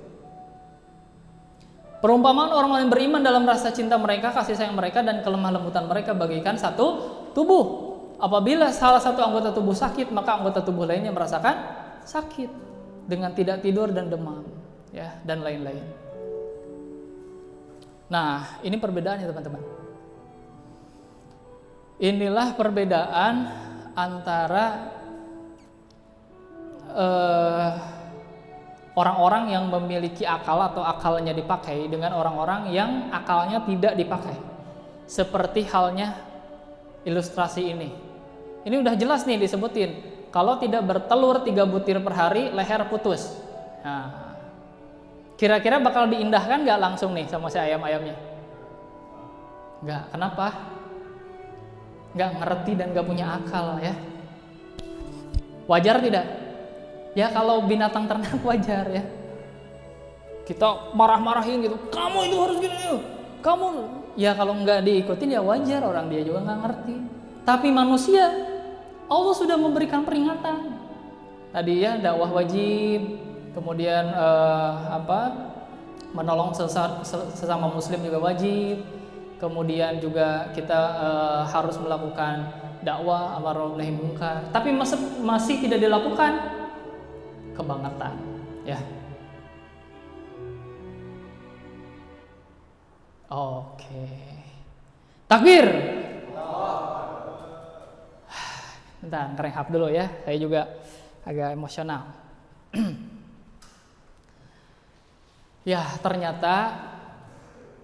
S1: Perumpamaan orang-orang yang beriman dalam rasa cinta mereka, kasih sayang mereka, dan kelemah lembutan mereka bagaikan satu tubuh. Apabila salah satu anggota tubuh sakit, maka anggota tubuh lainnya merasakan sakit dengan tidak tidur dan demam, ya, dan lain-lain. Nah, ini perbedaannya teman-teman. Inilah perbedaan antara orang-orang yang memiliki akal atau akalnya dipakai dengan orang-orang yang akalnya tidak dipakai. Seperti halnya ilustrasi ini. Ini udah jelas nih disebutin. Kalau tidak bertelur 3 butir per hari, leher putus. Nah, kira-kira bakal diindahkan nggak langsung nih sama si ayam-ayamnya? Nggak. Kenapa? Nggak ngerti dan nggak punya akal, ya. Wajar tidak? Ya kalau binatang ternak wajar, ya. Kita marah-marahin gitu, kamu itu harus gini, kamu. Ya kalau nggak diikutin ya wajar, orang dia juga nggak ngerti. Tapi manusia, Allah sudah memberikan peringatan. Tadi ya dakwah wajib, kemudian menolong sesama muslim juga wajib. Kemudian juga kita harus melakukan dakwah amar ma'ruf nahi munkar. Tapi masih tidak dilakukan, kebangetan, ya. Oke. Takbir. Bentar, ngerehab dulu ya. Saya juga agak emosional. Ya, ternyata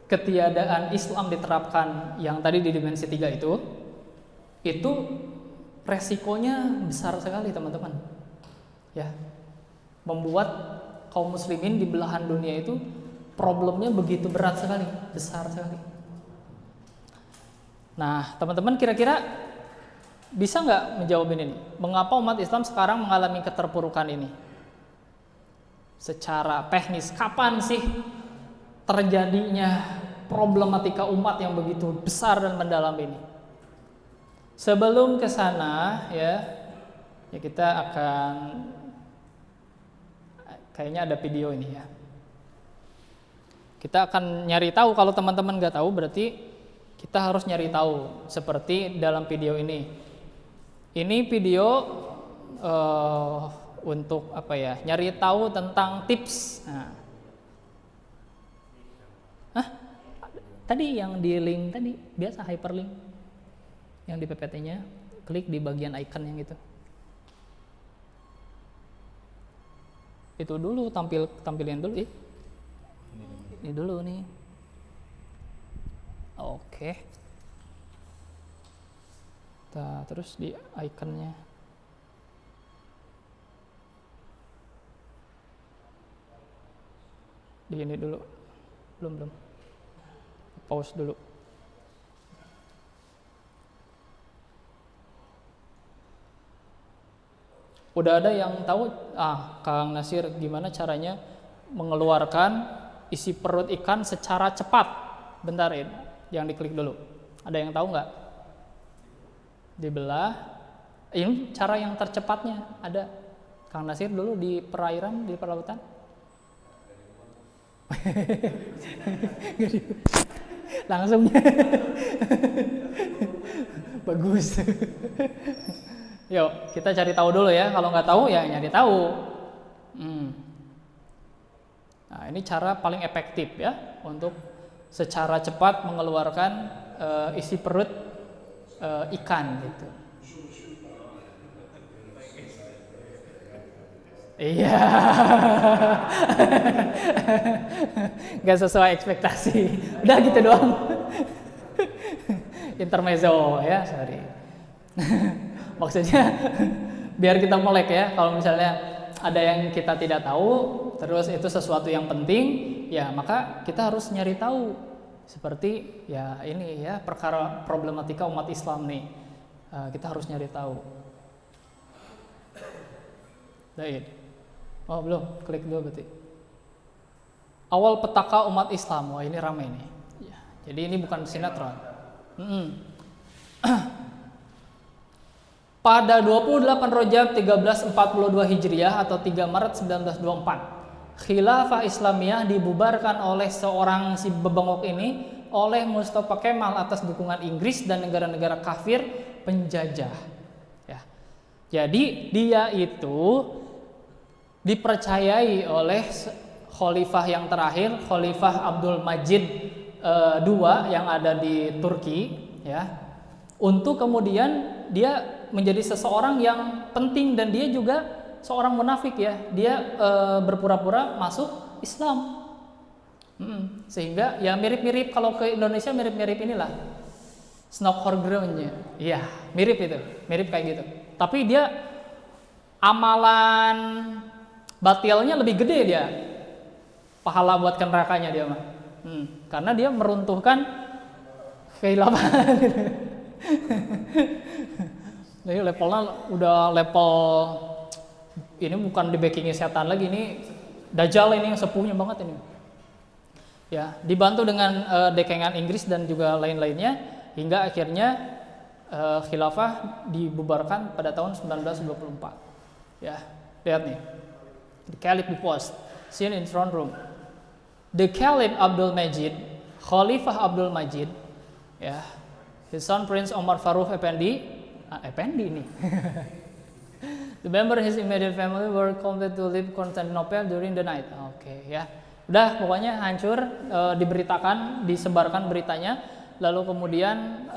S1: ketiadaan Islam diterapkan yang tadi di dimensi 3 itu resikonya besar sekali, teman-teman. Ya. Membuat kaum muslimin di belahan dunia itu problemnya begitu berat sekali, besar sekali. Nah, teman-teman kira-kira bisa nggak menjawab ini? Mengapa umat Islam sekarang mengalami keterpurukan ini? Secara teknis, kapan sih terjadinya problematika umat yang begitu besar dan mendalam ini? Sebelum ke sana, ya kita akan, kayaknya ada video ini ya. Kita akan nyari tahu, kalau teman-teman nggak tahu berarti kita harus nyari tahu seperti dalam video ini. Ini video untuk apa ya? Nyari tahu tentang tips. Nah. Tadi yang di link tadi biasa hyperlink. Yang di PPT-nya klik di bagian icon yang itu. Itu dulu tampilin dulu ini dulu nih. Oke. Terus di ikonnya di ini dulu. Belum pause dulu. Udah ada yang tahu, Kang Nasir, gimana caranya mengeluarkan isi perut ikan secara cepat? Bentar, yang diklik dulu. Ada yang tahu nggak? Dibelah. Ini cara yang tercepatnya ada. Kang Nasir dulu di perairan, di perlautan. Langsung. Bagus. Yuk, kita cari tahu dulu ya. Kalau nggak tahu ya nyari tahu. Nah, ini cara paling efektif ya untuk secara cepat mengeluarkan isi perut ikan gitu. Iya. Nggak sesuai ekspektasi. Udah gitu doang. Intermezzo ya, sorry. Maksudnya biar kita melek ya, kalau misalnya ada yang kita tidak tahu, terus itu sesuatu yang penting, ya maka kita harus nyari tahu. Seperti ya ini ya, perkara problematika umat Islam nih, kita harus nyari tahu. Baik. Oh belum, klik dulu berarti. Awal petaka umat Islam, wah ini ramai nih. Ya, jadi ini bukan sinetron. Pada 28 Rajab 1342 Hijriah atau 3 Maret 1924, Khilafah Islamiyah dibubarkan oleh seorang si bebengok ini oleh Mustafa Kemal atas dukungan Inggris dan negara-negara kafir penjajah. Ya. Jadi dia itu dipercayai oleh khalifah yang terakhir, Khalifah Abdul Majid II yang ada di Turki, ya, untuk kemudian dia menjadi seseorang yang penting dan dia juga seorang munafik ya, dia berpura-pura masuk Islam, sehingga ya mirip-mirip kalau ke Indonesia mirip-mirip inilah Snokkhorgrunnya, iya mirip itu, mirip kayak gitu, tapi dia amalan batilnya lebih gede dia, pahala buat ke nerakanya dia mah, karena dia meruntuhkan kehilapan. Jadi levelnya udah level ini bukan di backingi setan lagi, ini Dajjal ini yang sepuhnya banget ini. Ya, dibantu dengan dekengan Inggris dan juga lain-lainnya hingga akhirnya khilafah dibubarkan pada tahun 1924. Ya, lihat nih. The Caliph deposed, seen in throne room. The Caliph Abdul Majid, Khalifah Abdul Majid, ya, his son Prince Omar Faruk Effendi, Effendi ini. The member his immediate family were compelled to leave Constantinople during the night. Oke, ya. Udah pokoknya hancur, diberitakan, disebarkan beritanya, lalu kemudian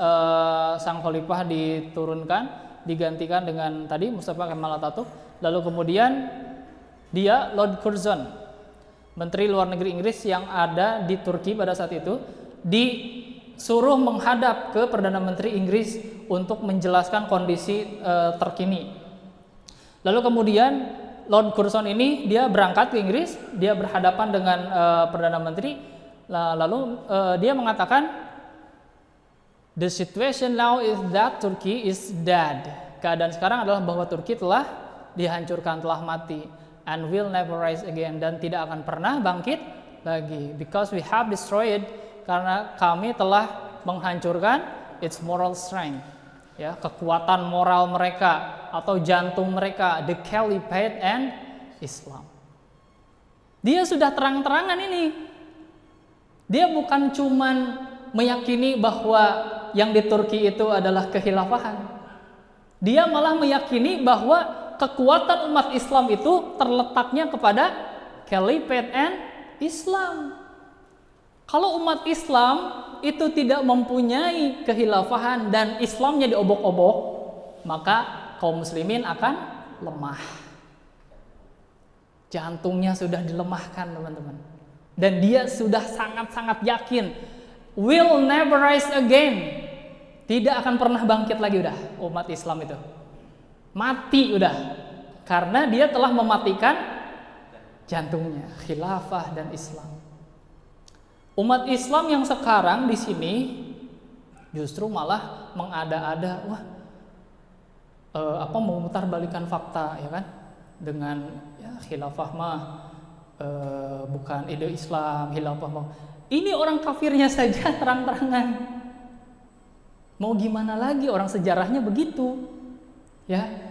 S1: sang khalifah diturunkan, digantikan dengan tadi Mustafa Kemal Atatürk, lalu kemudian dia Lord Curzon, Menteri Luar Negeri Inggris yang ada di Turki pada saat itu, disuruh menghadap ke Perdana Menteri Inggris untuk menjelaskan kondisi terkini. Lalu kemudian Lord Curzon ini dia berangkat ke Inggris, dia berhadapan dengan Perdana Menteri, lalu dia mengatakan, the situation now is that Turkey is dead. Keadaan sekarang adalah bahwa Turki telah dihancurkan, telah mati, and will never rise again, dan tidak akan pernah bangkit lagi, because we have destroyed, karena kami telah menghancurkan its moral strength, ya, kekuatan moral mereka atau jantung mereka, the Caliphate and Islam. Dia sudah terang-terangan ini. Dia bukan cuman meyakini bahwa yang di Turki itu adalah kekhilafahan. Dia malah meyakini bahwa kekuatan umat Islam itu terletaknya kepada Caliphate and Islam. Kalau umat Islam itu tidak mempunyai kekhilafahan dan Islamnya diobok-obok, maka kaum muslimin akan lemah. Jantungnya sudah dilemahkan, teman-teman. Dan dia sudah sangat-sangat yakin will never rise again. Tidak akan pernah bangkit lagi udah umat Islam itu. Mati udah. Karena dia telah mematikan jantungnya, khilafah dan Islam. Umat Islam yang sekarang di sini justru malah mengada-ada, wah memutarbalikan fakta, ya kan, dengan ya khilafah mah bukan ide Islam, khilafah mah ini orang kafirnya saja terang-terangan. Mau gimana lagi, orang sejarahnya begitu, ya.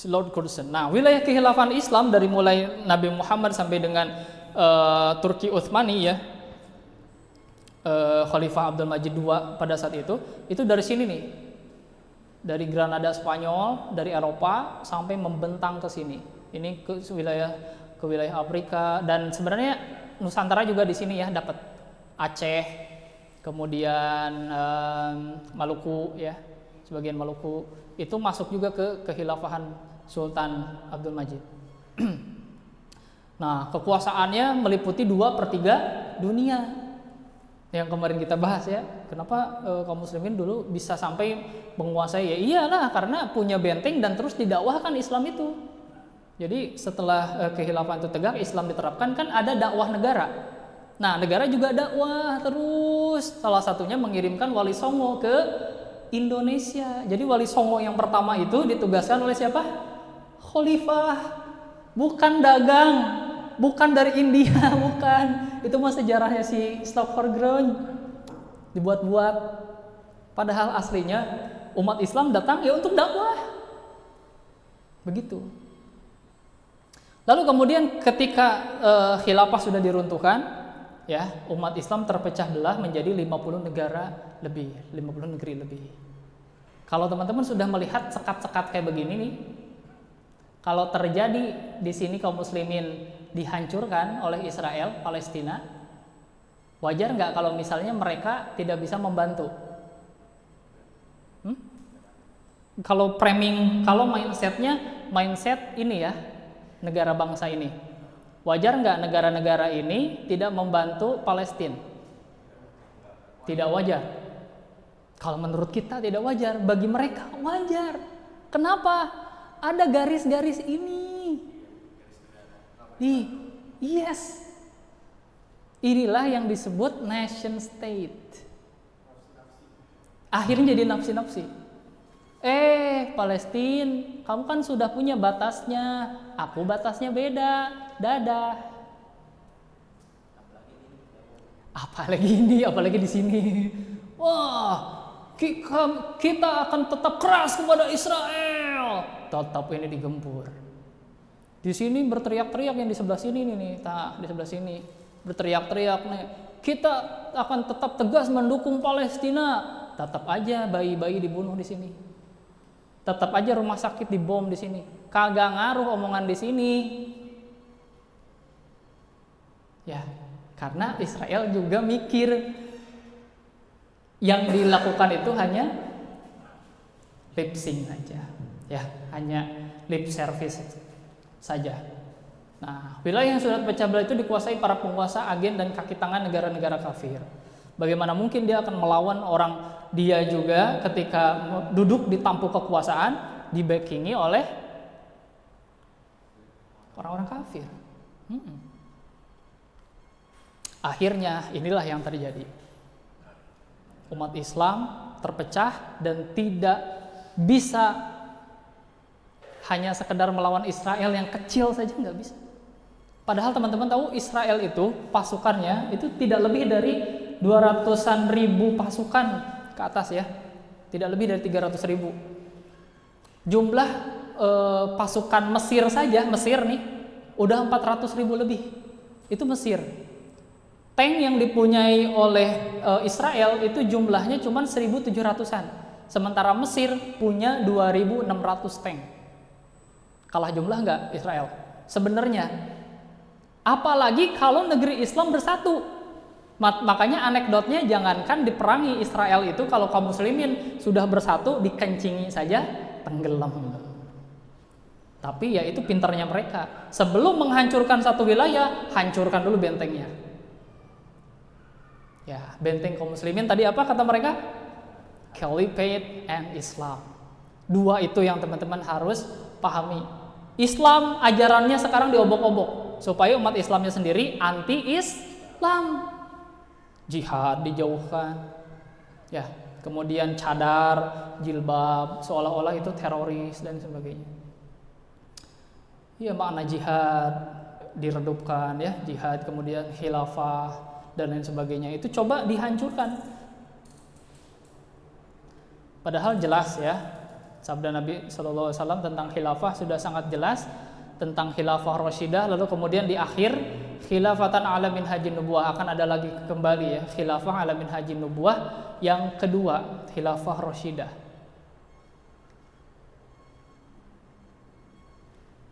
S1: Lord Curzon. Nah, wilayah kekhilafan Islam dari mulai Nabi Muhammad sampai dengan Turki Utsmani, ya, Khalifah Abdul Majid II pada saat itu dari sini nih, dari Granada Spanyol, dari Eropa sampai membentang ke sini. Ini ke wilayah Afrika, dan sebenarnya Nusantara juga di sini ya, dapat Aceh, kemudian Maluku, ya, sebagian Maluku itu masuk juga ke kehilafahan Sultan Abdul Majid. Nah, kekuasaannya meliputi 2/3 dunia yang kemarin kita bahas, ya. Kenapa kaum muslimin dulu bisa sampai menguasai? Ya iyalah, karena punya benteng dan terus didakwahkan Islam itu. Jadi setelah kekhilafan itu tegak, Islam diterapkan, kan ada dakwah negara. Nah, negara juga dakwah terus. Salah satunya mengirimkan Wali Songo ke Indonesia. Jadi Wali Songo yang pertama itu ditugaskan oleh siapa? Khalifah. Bukan dagang, bukan dari India, bukan. Itu mah sejarahnya si Stopford Ground. Dibuat-buat. Padahal aslinya umat Islam datang ya untuk dakwah. Begitu. Lalu kemudian ketika khilafah sudah diruntuhkan, ya, umat Islam terpecah belah menjadi 50 negara lebih, 50 negeri lebih. Kalau teman-teman sudah melihat sekat-sekat kayak begini nih, kalau terjadi di sini kaum muslimin dihancurkan oleh Israel, Palestina, wajar nggak kalau misalnya mereka tidak bisa membantu? Kalau framing, kalau mindset ini ya, negara bangsa ini, wajar nggak negara-negara ini tidak membantu Palestina? Tidak wajar. Kalau menurut kita tidak wajar, bagi mereka wajar. Kenapa? Ada garis-garis ini. Yes. Inilah yang disebut nation state. Akhirnya jadi nafsi-nafsi. Palestina, kamu kan sudah punya batasnya, aku batasnya beda, dadah. Apalagi di sini. Wah, kita akan tetap keras kepada Israel. Tetap ini digempur. Di sini berteriak-teriak, yang di sebelah sini nih, di sebelah sini berteriak-teriak nih. Kita akan tetap tegas mendukung Palestina. Tetap aja bayi-bayi dibunuh di sini. Tetap aja rumah sakit dibom di sini. Kagak ngaruh omongan di sini. Ya, karena Israel juga mikir yang dilakukan itu hanya lip sync aja. Ya, hanya lip service saja. Nah, wilayah yang sudah terpecah belah itu dikuasai para penguasa, agen dan kaki tangan negara-negara kafir. Bagaimana mungkin dia akan melawan orang dia juga ketika duduk di tampuk kekuasaan dibackingi oleh orang-orang kafir. Akhirnya inilah yang terjadi. Umat Islam terpecah dan tidak bisa hanya sekedar melawan Israel yang kecil saja, nggak bisa. Padahal teman-teman tahu Israel itu pasukannya itu tidak lebih dari 200-an ribu pasukan ke atas, ya, tidak lebih dari 300 ribu. Jumlah pasukan Mesir saja, Mesir nih udah 400 ribu lebih. Itu Mesir. Tank yang dipunyai oleh Israel itu jumlahnya cuma 1.700-an. Sementara Mesir punya 2.600 tank. Kalah jumlah nggak Israel? Sebenarnya. Apalagi kalau negeri Islam bersatu. Makanya anekdotnya, jangankan diperangi Israel itu, kalau kaum muslimin sudah bersatu dikencingi saja tenggelam. Tapi ya itu pintarnya mereka. Sebelum menghancurkan satu wilayah, hancurkan dulu bentengnya. Ya, benteng kaum muslimin tadi apa kata mereka? Caliphate and Islam. Dua itu yang teman-teman harus pahami. Islam ajarannya sekarang diobok-obok supaya umat Islamnya sendiri anti-Islam. Jihad dijauhkan, ya, Kemudian cadar, jilbab, seolah-olah itu teroris dan sebagainya. Iya, makna jihad diredupkan ya, jihad, kemudian khilafah dan lain sebagainya itu coba dihancurkan. Padahal jelas ya, sabda Nabi SAW tentang khilafah sudah sangat jelas, tentang khilafah Rasyidah, lalu kemudian di akhir khilafatan ala minhajin nubuwah, akan ada lagi kembali ya, khilafah ala minhajin nubuwah yang kedua, khilafah Rasyidah.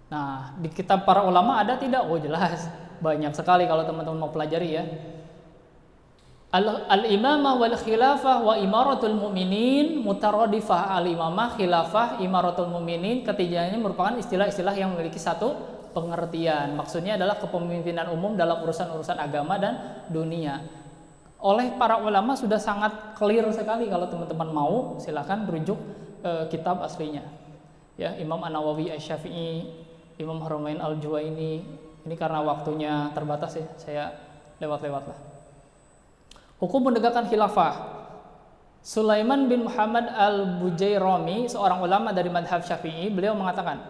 S1: Nah, di kitab para ulama ada tidak? Oh jelas, banyak sekali kalau teman-teman mau pelajari ya. Al-imamah wal khilafah wa imaratul mu'minin mutaradifah. Al-imamah, khilafah, imaratul mu'minin, ketiganya merupakan istilah-istilah yang memiliki satu pengertian. Maksudnya adalah kepemimpinan umum dalam urusan-urusan agama dan dunia. Oleh para ulama sudah sangat clear sekali, kalau teman-teman mau silakan rujuk kitab aslinya. Ya, Imam An-Nawawi Asy-Syafi'i, Imam Haramain Al-Juwaini. Ini karena waktunya terbatas ya, saya lewat-lewat lah. Hukum menegakkan khilafah. Sulaiman bin Muhammad Al-Bujairami, seorang ulama dari madhab Syafi'i, beliau mengatakan,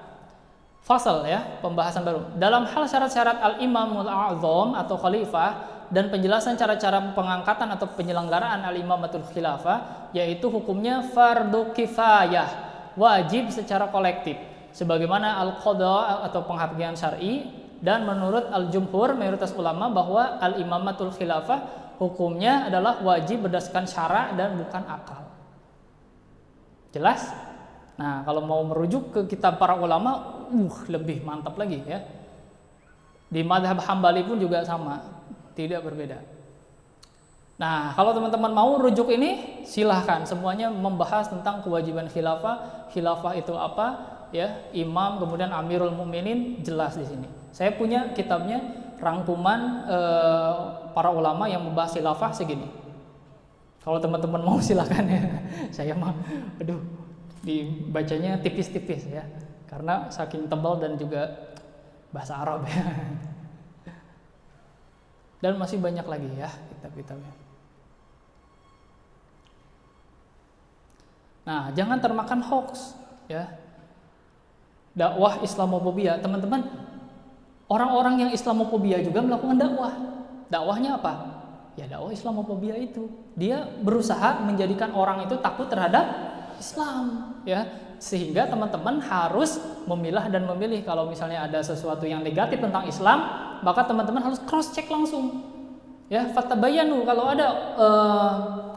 S1: fasal ya, pembahasan baru. Dalam hal syarat-syarat al-imamul a'zam atau khalifah dan penjelasan cara-cara pengangkatan atau penyelenggaraan al-imamatul khilafah, yaitu hukumnya fardu kifayah, wajib secara kolektif. Sebagaimana al-qadha atau penghakiman syar'i, dan menurut al-jumhur, mayoritas ulama, bahwa al-imamatul khilafah hukumnya adalah wajib berdasarkan syara dan bukan akal. Jelas? Nah, kalau mau merujuk ke kitab para ulama, lebih mantap lagi ya. Di madhab Hambali pun juga sama, tidak berbeda. Nah, kalau teman-teman mau rujuk ini, silahkan. Semuanya membahas tentang kewajiban khilafah. Khilafah itu apa? Ya, imam, kemudian Amirul Mukminin, jelas di sini. Saya punya kitabnya, rangkuman para ulama yang membahas khilafah segini. Kalau teman-teman mau silakan ya. Saya mah, dibacanya tipis-tipis ya, karena saking tebal dan juga bahasa Arab ya. Dan masih banyak lagi ya kitab-kitabnya. Nah, jangan termakan hoax ya. Dakwah Islamofobia, teman-teman. Orang-orang yang Islamofobia juga melakukan dakwah. Dakwahnya apa? Ya dakwah Islamofobia itu. Dia berusaha menjadikan orang itu takut terhadap Islam, ya. Sehingga teman-teman harus memilah dan memilih. Kalau misalnya ada sesuatu yang negatif tentang Islam, maka teman-teman harus cross check langsung. Ya, fatabayanu, kalau ada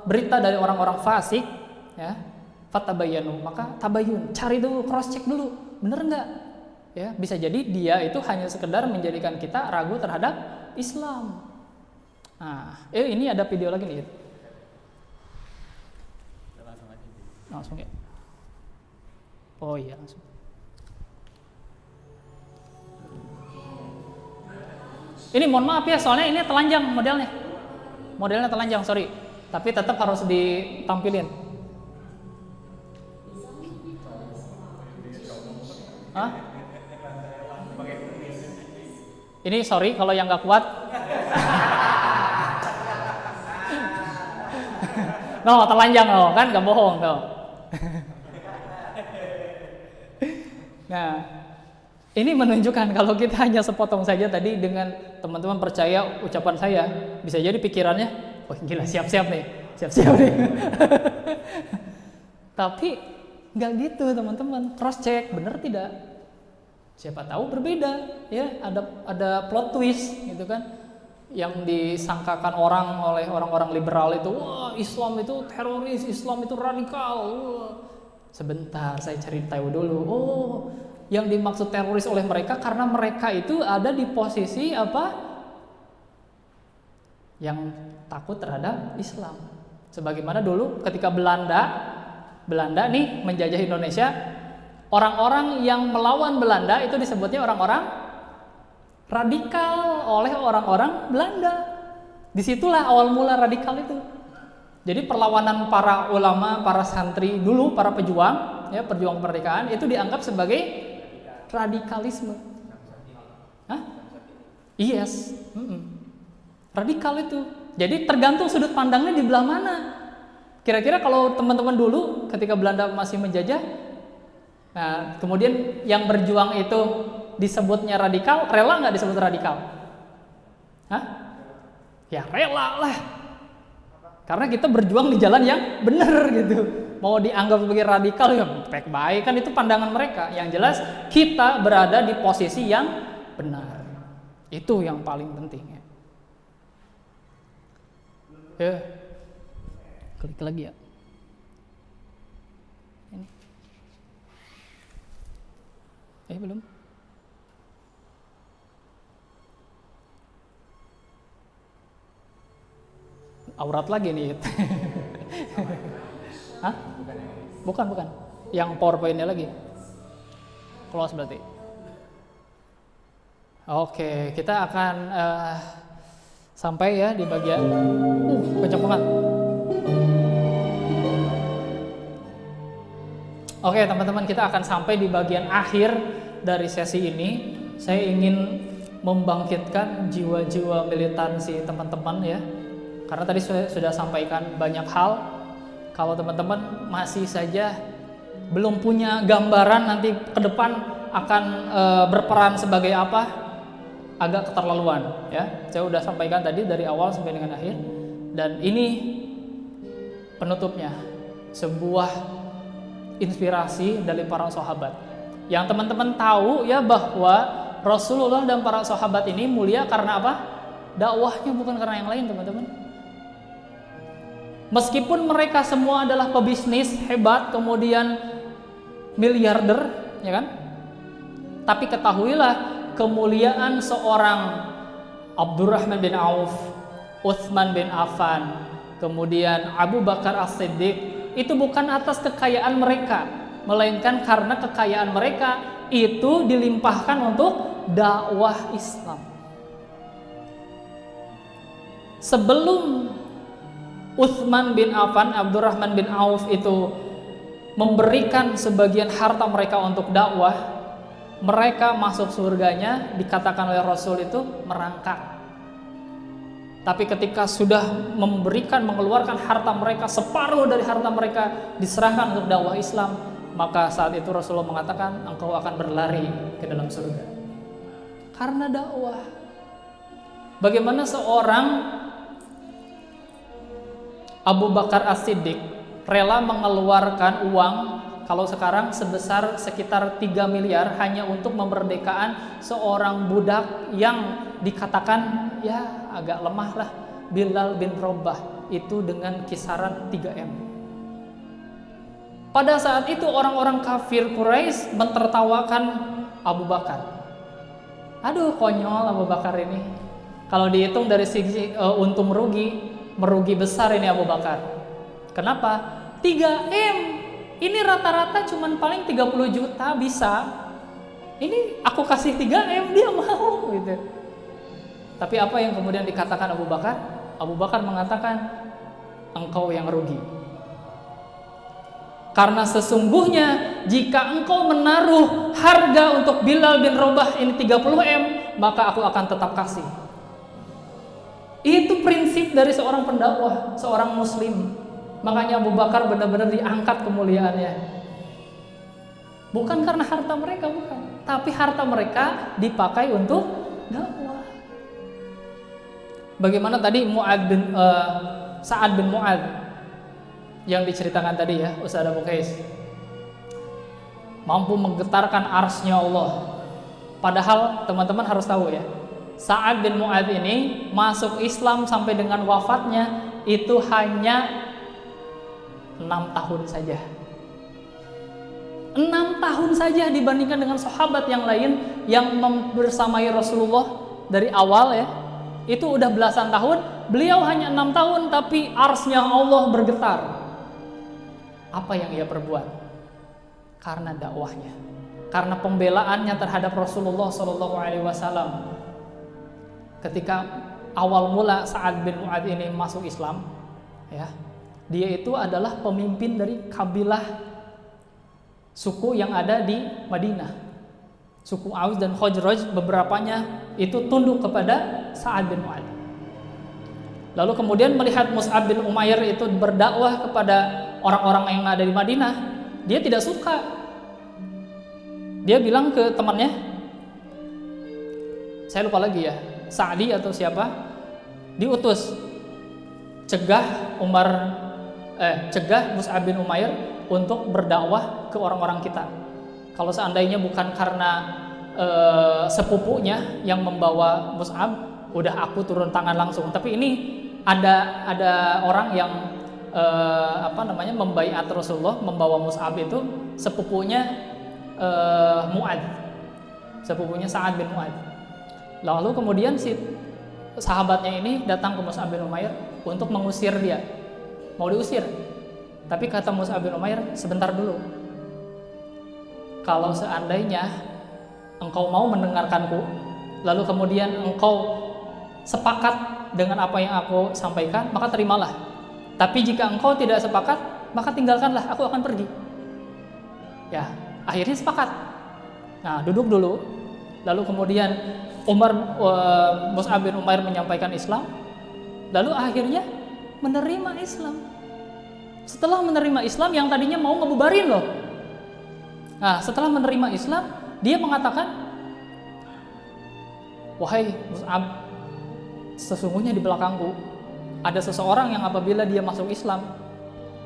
S1: berita dari orang-orang fasik, ya, fatabayanu, maka tabayun, cari dulu, cross check dulu. Bener enggak? Ya, bisa jadi dia itu hanya sekedar menjadikan kita ragu terhadap Islam. Nah, ini ada video lagi nih. Langsung ya. Oh iya, langsung. Ini mohon maaf ya, soalnya ini telanjang modelnya. Modelnya telanjang, sorry. Tapi tetap harus ditampilin. Hah? Ini sorry kalau yang nggak kuat. No, telanjang loh, kan nggak bohong tuh. Nah, ini menunjukkan kalau kita hanya sepotong saja tadi dengan teman-teman percaya ucapan saya, bisa jadi pikirannya, oh gila siap-siap nih. Tapi nggak gitu teman-teman, cross check bener tidak? Siapa tahu berbeda, ya ada plot twist gitu kan, yang disangkakan orang oleh orang-orang liberal itu, wah Islam itu teroris, Islam itu radikal. Wah. Sebentar, saya cari tahu dulu. Oh, yang dimaksud teroris oleh mereka karena mereka itu ada di posisi apa? Yang takut terhadap Islam. Sebagaimana dulu ketika Belanda nih menjajah Indonesia, orang-orang yang melawan Belanda itu disebutnya orang-orang radikal oleh orang-orang Belanda. Disitulah awal mula radikal itu. Jadi perlawanan para ulama, para santri dulu, para pejuang, ya perjuang kemerdekaan itu dianggap sebagai radikalisme. Hah? Yes. Radikal itu. Jadi tergantung sudut pandangnya di belah mana. Kira-kira kalau teman-teman dulu ketika Belanda masih menjajah, nah kemudian yang berjuang itu disebutnya radikal, rela nggak disebut radikal? Hah? Ya rela lah. Karena kita berjuang di jalan yang benar gitu. Mau dianggap sebagai radikal ya baik-baik, kan itu pandangan mereka. Yang jelas kita berada di posisi yang benar. Itu yang paling penting ya. Klik lagi ya. Ini. Belum. Aurat lagi nih. Hah? Bukan. Yang PowerPoint-nya lagi. Close berarti. Oke, kita akan sampai ya di bagian kencang banget. Oke, teman-teman, kita akan sampai di bagian akhir dari sesi ini. Saya ingin membangkitkan jiwa-jiwa militansi teman-teman ya. Karena tadi sudah sampaikan banyak hal. Kalau teman-teman masih saja belum punya gambaran nanti ke depan akan berperan sebagai apa, agak keterlaluan ya. Saya sudah sampaikan tadi dari awal sampai dengan akhir. Dan ini penutupnya, sebuah inspirasi dari para sahabat. Yang teman-teman tahu ya bahwa Rasulullah dan para sahabat ini mulia karena apa? Dakwahnya, bukan karena yang lain, teman-teman. Meskipun mereka semua adalah pebisnis hebat, kemudian miliarder, ya kan? Tapi ketahuilah kemuliaan seorang Abdurrahman bin Auf, Utsman bin Affan, kemudian Abu Bakar As-Siddiq, itu bukan atas kekayaan mereka, melainkan karena kekayaan mereka itu dilimpahkan untuk dakwah Islam. Sebelum Utsman bin Affan, Abdurrahman bin Auf itu memberikan sebagian harta mereka untuk dakwah, mereka masuk surganya dikatakan oleh Rasul itu merangkak. Tapi ketika sudah mengeluarkan harta mereka, separuh dari harta mereka diserahkan untuk dakwah Islam, maka saat itu Rasulullah mengatakan engkau akan berlari ke dalam surga karena dakwah. Bagaimana seorang Abu Bakar As-Siddiq rela mengeluarkan uang kalau sekarang sebesar sekitar 3 miliar hanya untuk memerdekakan seorang budak yang dikatakan ya agak lemah lah, Bilal bin Rabah, itu dengan kisaran 3M. Pada saat itu orang-orang kafir Quraisy mentertawakan Abu Bakar. Aduh, konyol Abu Bakar ini. Kalau dihitung dari sisi untung merugi besar ini Abu Bakar. Kenapa? 3M. Ini rata-rata cuman paling 30 juta bisa. Ini aku kasih 3M dia mau gitu. Tapi apa yang kemudian dikatakan Abu Bakar? Abu Bakar mengatakan engkau yang rugi. Karena sesungguhnya jika engkau menaruh harga untuk Bilal bin Rabah ini 30M, maka aku akan tetap kasih. Itu prinsip dari seorang pendakwah, seorang muslim. Makanya Abu Bakar benar-benar diangkat kemuliaannya. Bukan karena harta mereka, bukan. Tapi harta mereka dipakai untuk dakwah. Bagaimana tadi Sa'ad bin Mu'adz yang diceritakan tadi ya, Ustaz Abu Qais, mampu menggetarkan arsy-Nya Allah. Padahal teman-teman harus tahu ya, Sa'ad bin Mu'adz ini masuk Islam sampai dengan wafatnya itu hanya 6 tahun saja. 6 tahun saja dibandingkan dengan sahabat yang lain yang bersamai Rasulullah dari awal ya. Itu udah belasan tahun, beliau hanya 6 tahun tapi arsy-Nya Allah bergetar. Apa yang ia perbuat? Karena dakwahnya, karena pembelaannya terhadap Rasulullah SAW. Ketika awal mula Sa'ad bin Mu'adz ini masuk Islam, ya, dia itu adalah pemimpin dari kabilah suku yang ada di Madinah. Suku Aus dan Khazraj, beberapanya itu tunduk kepada Sa'ad bin Mu'adz. Lalu kemudian melihat Mus'ab bin Umair itu berdakwah kepada orang-orang yang ada di Madinah, dia tidak suka. Dia bilang ke temannya, saya lupa lagi ya, Sa'di atau siapa, diutus cegah Mus'ab bin Umair untuk berdakwah ke orang-orang kita. Kalau seandainya bukan karena sepupunya yang membawa Mus'ab, udah aku turun tangan langsung. Tapi ini ada orang yang membaiat Rasulullah, membawa Mus'ab itu sepupunya Mu'ad, sepupunya Sa'ad bin Mu'ad. Lalu kemudian si sahabatnya ini datang ke Mus'ab bin Umair untuk mengusir dia, mau diusir. Tapi kata Mus'ab bin Umair, sebentar dulu, kalau seandainya engkau mau mendengarkanku, lalu kemudian engkau sepakat dengan apa yang aku sampaikan, maka terimalah. Tapi jika engkau tidak sepakat, maka tinggalkanlah, aku akan pergi. Ya, akhirnya sepakat. Nah, duduk dulu. Lalu kemudian Mus'ab bin Umair menyampaikan Islam. Lalu akhirnya menerima Islam. Setelah menerima Islam, yang tadinya mau ngebubarin loh. Nah, setelah menerima Islam, dia mengatakan, wahai Mus'ab, sesungguhnya di belakangku ada seseorang yang apabila dia masuk Islam,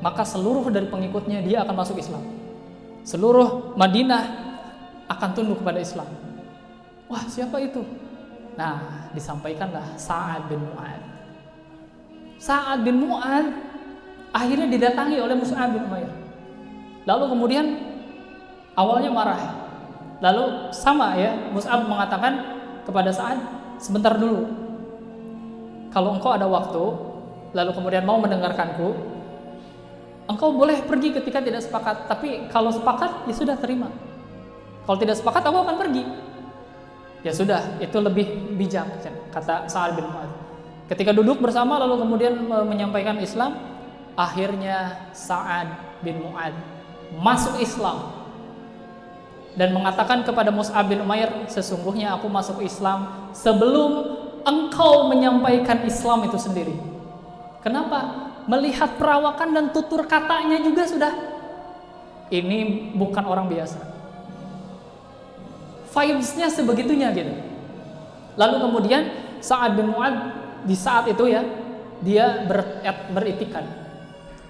S1: maka seluruh dari pengikutnya dia akan masuk Islam. Seluruh Madinah akan tunduk kepada Islam. Wah, siapa itu? Nah, disampaikanlah Sa'ad bin Mu'ad. Sa'ad bin Mu'ad akhirnya didatangi oleh Mus'ab bin Umair. Lalu kemudian awalnya marah. Lalu sama ya, Mus'ab mengatakan kepada Sa'ad, sebentar dulu. Kalau engkau ada waktu, lalu kemudian mau mendengarkanku, engkau boleh pergi ketika tidak sepakat. Tapi kalau sepakat, ya sudah terima. Kalau tidak sepakat, aku akan pergi. Ya sudah, itu lebih bijak, kata Sa'ad bin Mu'ad. Ketika duduk bersama lalu kemudian menyampaikan Islam, akhirnya Sa'ad bin Mu'ad masuk Islam dan mengatakan kepada Mus'ab bin Umair, sesungguhnya aku masuk Islam sebelum engkau menyampaikan Islam itu sendiri. Kenapa? Melihat perawakan dan tutur katanya juga sudah, ini bukan orang biasa. Vibes-nya sebegitunya gitu. Lalu kemudian Sa'ad bin Mu'ad di saat itu ya, dia beriktikad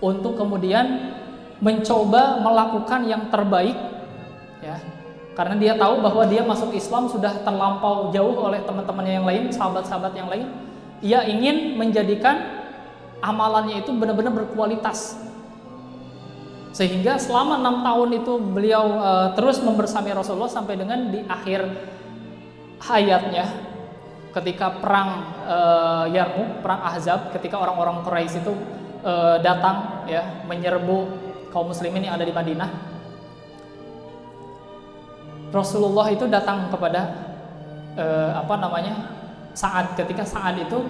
S1: untuk kemudian mencoba melakukan yang terbaik ya. Karena dia tahu bahwa dia masuk Islam sudah terlampau jauh oleh teman-temannya yang lain, sahabat-sahabat yang lain. Ia ingin menjadikan amalannya itu benar-benar berkualitas. Sehingga selama 6 tahun itu beliau terus membersami Rasulullah sampai dengan di akhir hayatnya, ketika perang Yarmuk, perang Ahzab, ketika orang-orang Quraisy itu datang ya menyerbu kaum muslimin yang ada di Madinah. Rasulullah itu datang kepada Sa'ad, ketika Sa'ad itu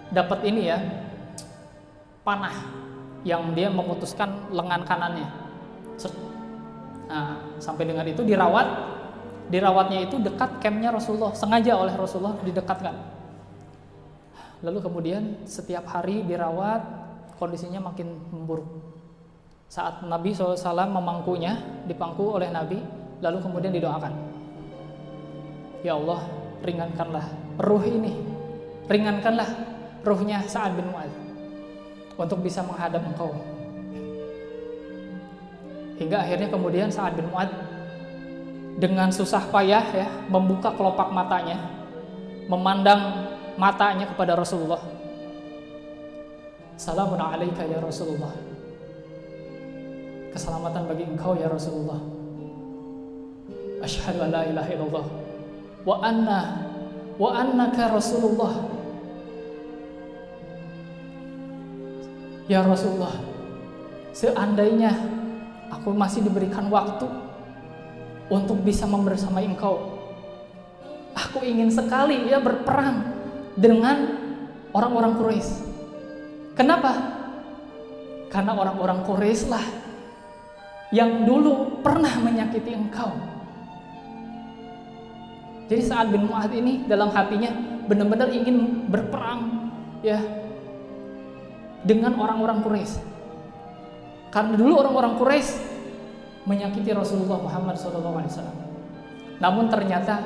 S1: dapat ini ya, panah yang dia memutuskan lengan kanannya. Nah, sampai dengan itu dirawatnya itu dekat campnya Rasulullah, sengaja oleh Rasulullah didekatkan. Lalu kemudian setiap hari dirawat, kondisinya makin memburuk. Saat Nabi SAW memangkunya, dipangku oleh Nabi, lalu kemudian didoakan, ya Allah, ringankanlah ruh ini, ringankanlah ruhnya Sa'ad bin Mu'ad untuk bisa menghadap engkau. Hingga akhirnya kemudian Sa'ad bin Mu'ad dengan susah payah ya membuka kelopak matanya, memandang matanya kepada Rasulullah. Assalamun alaika ya Rasulullah, keselamatan bagi engkau ya Rasulullah. Asyhadu an la ilaha illallah wa annaka Rasulullah. Ya Rasulullah, seandainya aku masih diberikan waktu untuk bisa membersamai engkau, aku ingin sekali ya berperang dengan orang-orang Quraisy. Kenapa? Karena orang-orang Quraisy lah yang dulu pernah menyakiti engkau. Jadi Sa'ad bin Mu'ad ini dalam hatinya benar-benar ingin berperang ya dengan orang-orang Quraisy. Karena dulu orang-orang Quraisy menyakiti Rasulullah Muhammad SAW. Namun ternyata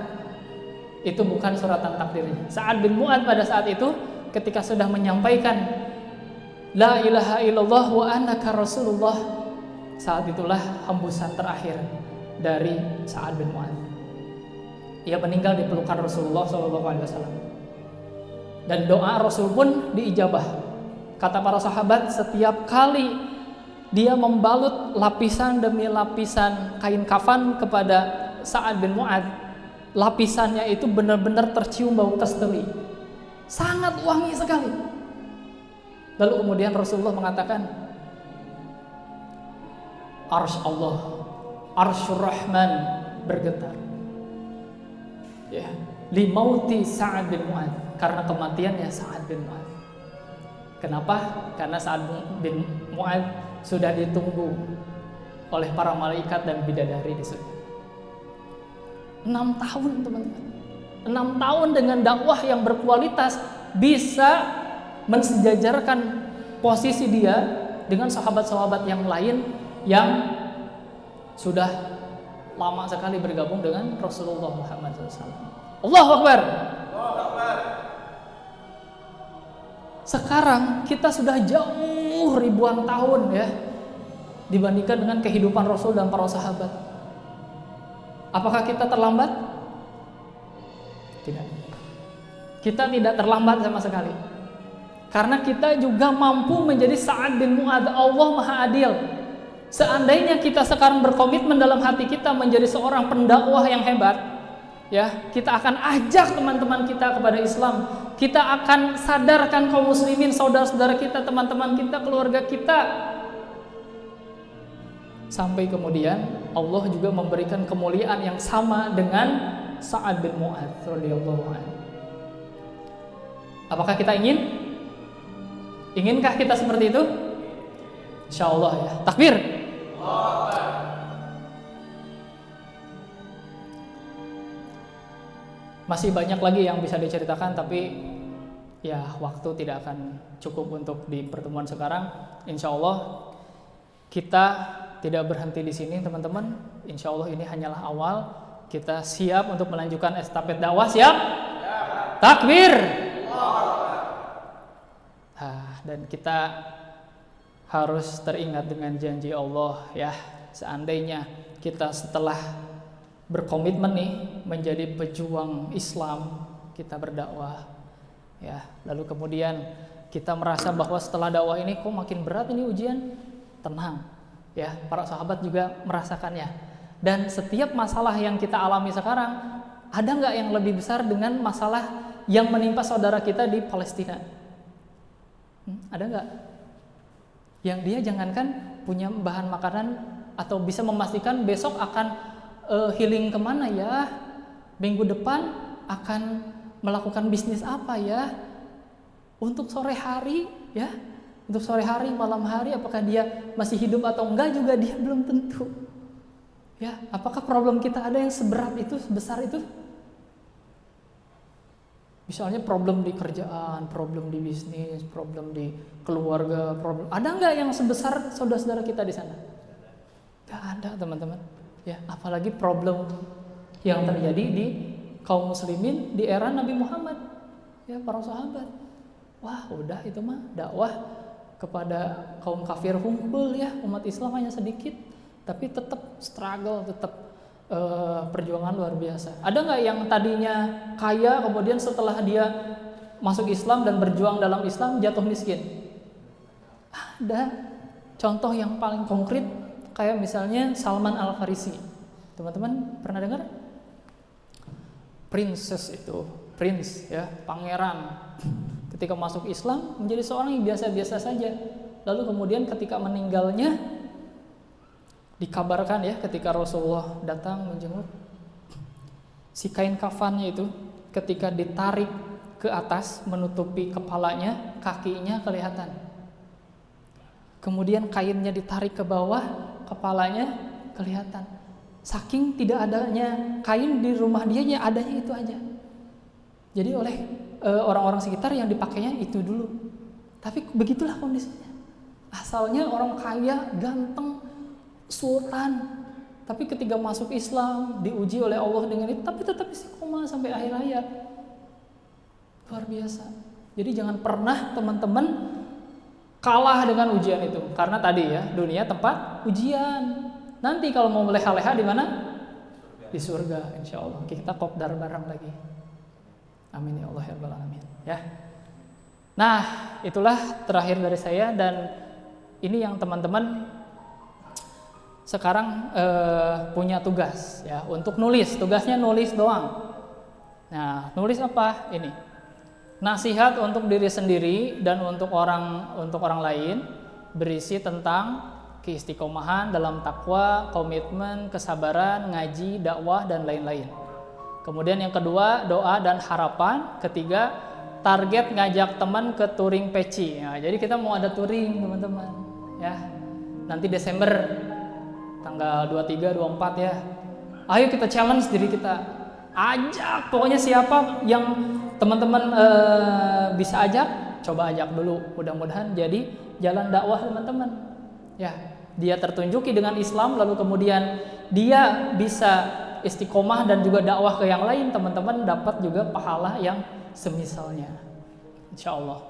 S1: itu bukan suratan takdirnya. Sa'ad bin Mu'adz pada saat itu ketika sudah menyampaikan La ilaha illallah wa annaka Rasulullah, saat itulah hembusan terakhir dari Sa'ad bin Mu'adz. Ia meninggal di pelukan Rasulullah SAW. Dan doa Rasul pun diijabah. Kata para sahabat, setiap kali dia membalut lapisan demi lapisan kain kafan kepada Sa'ad bin Mu'adz, lapisannya itu benar-benar tercium bau kasturi, sangat wangi sekali. Lalu kemudian Rasulullah mengatakan, Arsy Allah, Arsyur Rahman bergetar. Ya, limauti Sa'ad bin Mu'adz, karena kematiannya Sa'ad bin Mu'adz. Kenapa? Karena Sa'ad bin Mu'adz sudah ditunggu oleh para malaikat dan bidadari di surga. 6 tahun teman-teman. 6 tahun dengan dakwah yang berkualitas bisa mensejajarkan posisi dia dengan sahabat-sahabat yang lain yang sudah lama sekali bergabung dengan Rasulullah Muhammad SAW. Allahu Akbar. Sekarang kita sudah jauh ribuan tahun ya dibandingkan dengan kehidupan Rasul dan para sahabat. Apakah kita terlambat? Tidak. Kita tidak terlambat sama sekali. Karena kita juga mampu menjadi Sa'ad bin Mu'adz. Allah Maha Adil. Seandainya kita sekarang berkomitmen dalam hati kita menjadi seorang pendakwah yang hebat, ya, kita akan ajak teman-teman kita kepada Islam. Kita akan sadarkan kaum muslimin, saudara-saudara kita, teman-teman kita, keluarga kita. Sampai kemudian Allah juga memberikan kemuliaan yang sama dengan Sa'ad bin Mu'adz radhiyallahu anhu. Apakah kita ingin? Inginkah kita seperti itu? Insyaallah ya. Takbir. Masih banyak lagi yang bisa diceritakan, tapi ya waktu tidak akan cukup untuk di pertemuan sekarang. Insyaallah kita tidak berhenti di sini teman-teman. Insyaallah ini hanyalah awal. Kita siap untuk melanjutkan estafet dakwah. Siap? Takbir. Dan kita harus teringat dengan janji Allah ya. Seandainya kita setelah berkomitmen nih menjadi pejuang Islam, kita berdakwah ya, lalu kemudian kita merasa bahwa setelah dakwah ini kok makin berat ini ujian, tenang ya, para sahabat juga merasakannya. Dan setiap masalah yang kita alami sekarang, ada nggak yang lebih besar dengan masalah yang menimpa saudara kita di Palestina? Ada nggak? Yang dia jangankan punya bahan makanan atau bisa memastikan besok akan healing kemana ya, minggu depan akan melakukan bisnis apa ya, untuk sore hari ya, untuk sore hari, malam hari, apakah dia masih hidup atau enggak juga dia belum tentu ya. Apakah problem kita ada yang seberat itu, sebesar itu? Misalnya problem di kerjaan, problem di bisnis, problem di keluarga, problem. Ada nggak yang sebesar saudara-saudara kita di sana? Nggak ada teman-teman. Ya, apalagi problem yang terjadi di kaum muslimin di era Nabi Muhammad. Ya, para sahabat. Wah, udah itu mah dakwah kepada kaum kafir hunkul ya, umat Islam hanya sedikit, tapi tetap struggle, tetap perjuangan luar biasa. Ada nggak yang tadinya kaya kemudian setelah dia masuk Islam dan berjuang dalam Islam jatuh miskin? Ada. Contoh yang paling konkret kayak misalnya Salman Al-Farisi. Teman-teman pernah dengar? Prince ya, pangeran. Ketika masuk Islam menjadi seorang yang biasa-biasa saja. Lalu kemudian ketika meninggalnya dikabarkan ya, ketika Rasulullah datang menjenguk, si kain kafannya itu ketika ditarik ke atas menutupi kepalanya, kakinya kelihatan. Kemudian kainnya ditarik ke bawah, kepalanya kelihatan. Saking tidak adanya kain di rumah dia, adanya itu aja. Jadi oleh orang-orang sekitar yang dipakainya itu dulu. Tapi begitulah kondisinya. Asalnya orang kaya, ganteng, sultan, tapi ketika masuk Islam diuji oleh Allah dengan itu, tapi tetap istiqomah sampai akhir hayat. Luar biasa. Jadi jangan pernah teman-teman kalah dengan ujian itu, karena tadi ya, dunia tempat ujian. Nanti kalau mau leha-leha di mana? Di surga, insya Allah. Kita kopdar bareng lagi. Amin ya Allah ya Rabbal alamin. Ya. Nah, itulah terakhir dari saya, dan ini yang teman-teman sekarang punya tugas ya untuk nulis. Tugasnya nulis doang. Nah, nulis apa? Ini nasihat untuk diri sendiri dan untuk orang lain, berisi tentang keistiqomahan dalam takwa, komitmen, kesabaran, ngaji, dakwah, dan lain-lain. Kemudian yang kedua, doa dan harapan. Ketiga, target ngajak teman ke touring peci. Nah, jadi kita mau ada touring teman-teman ya. Nanti Desember tanggal 23, 24 ya. Ayo kita challenge diri kita. Ajak, pokoknya siapa yang teman-teman bisa ajak, coba ajak dulu. Mudah-mudahan jadi jalan dakwah teman-teman. Ya, dia tertunjuki dengan Islam, lalu kemudian dia bisa istiqomah dan juga dakwah ke yang lain, teman-teman dapat juga pahala yang semisalnya, insya Allah.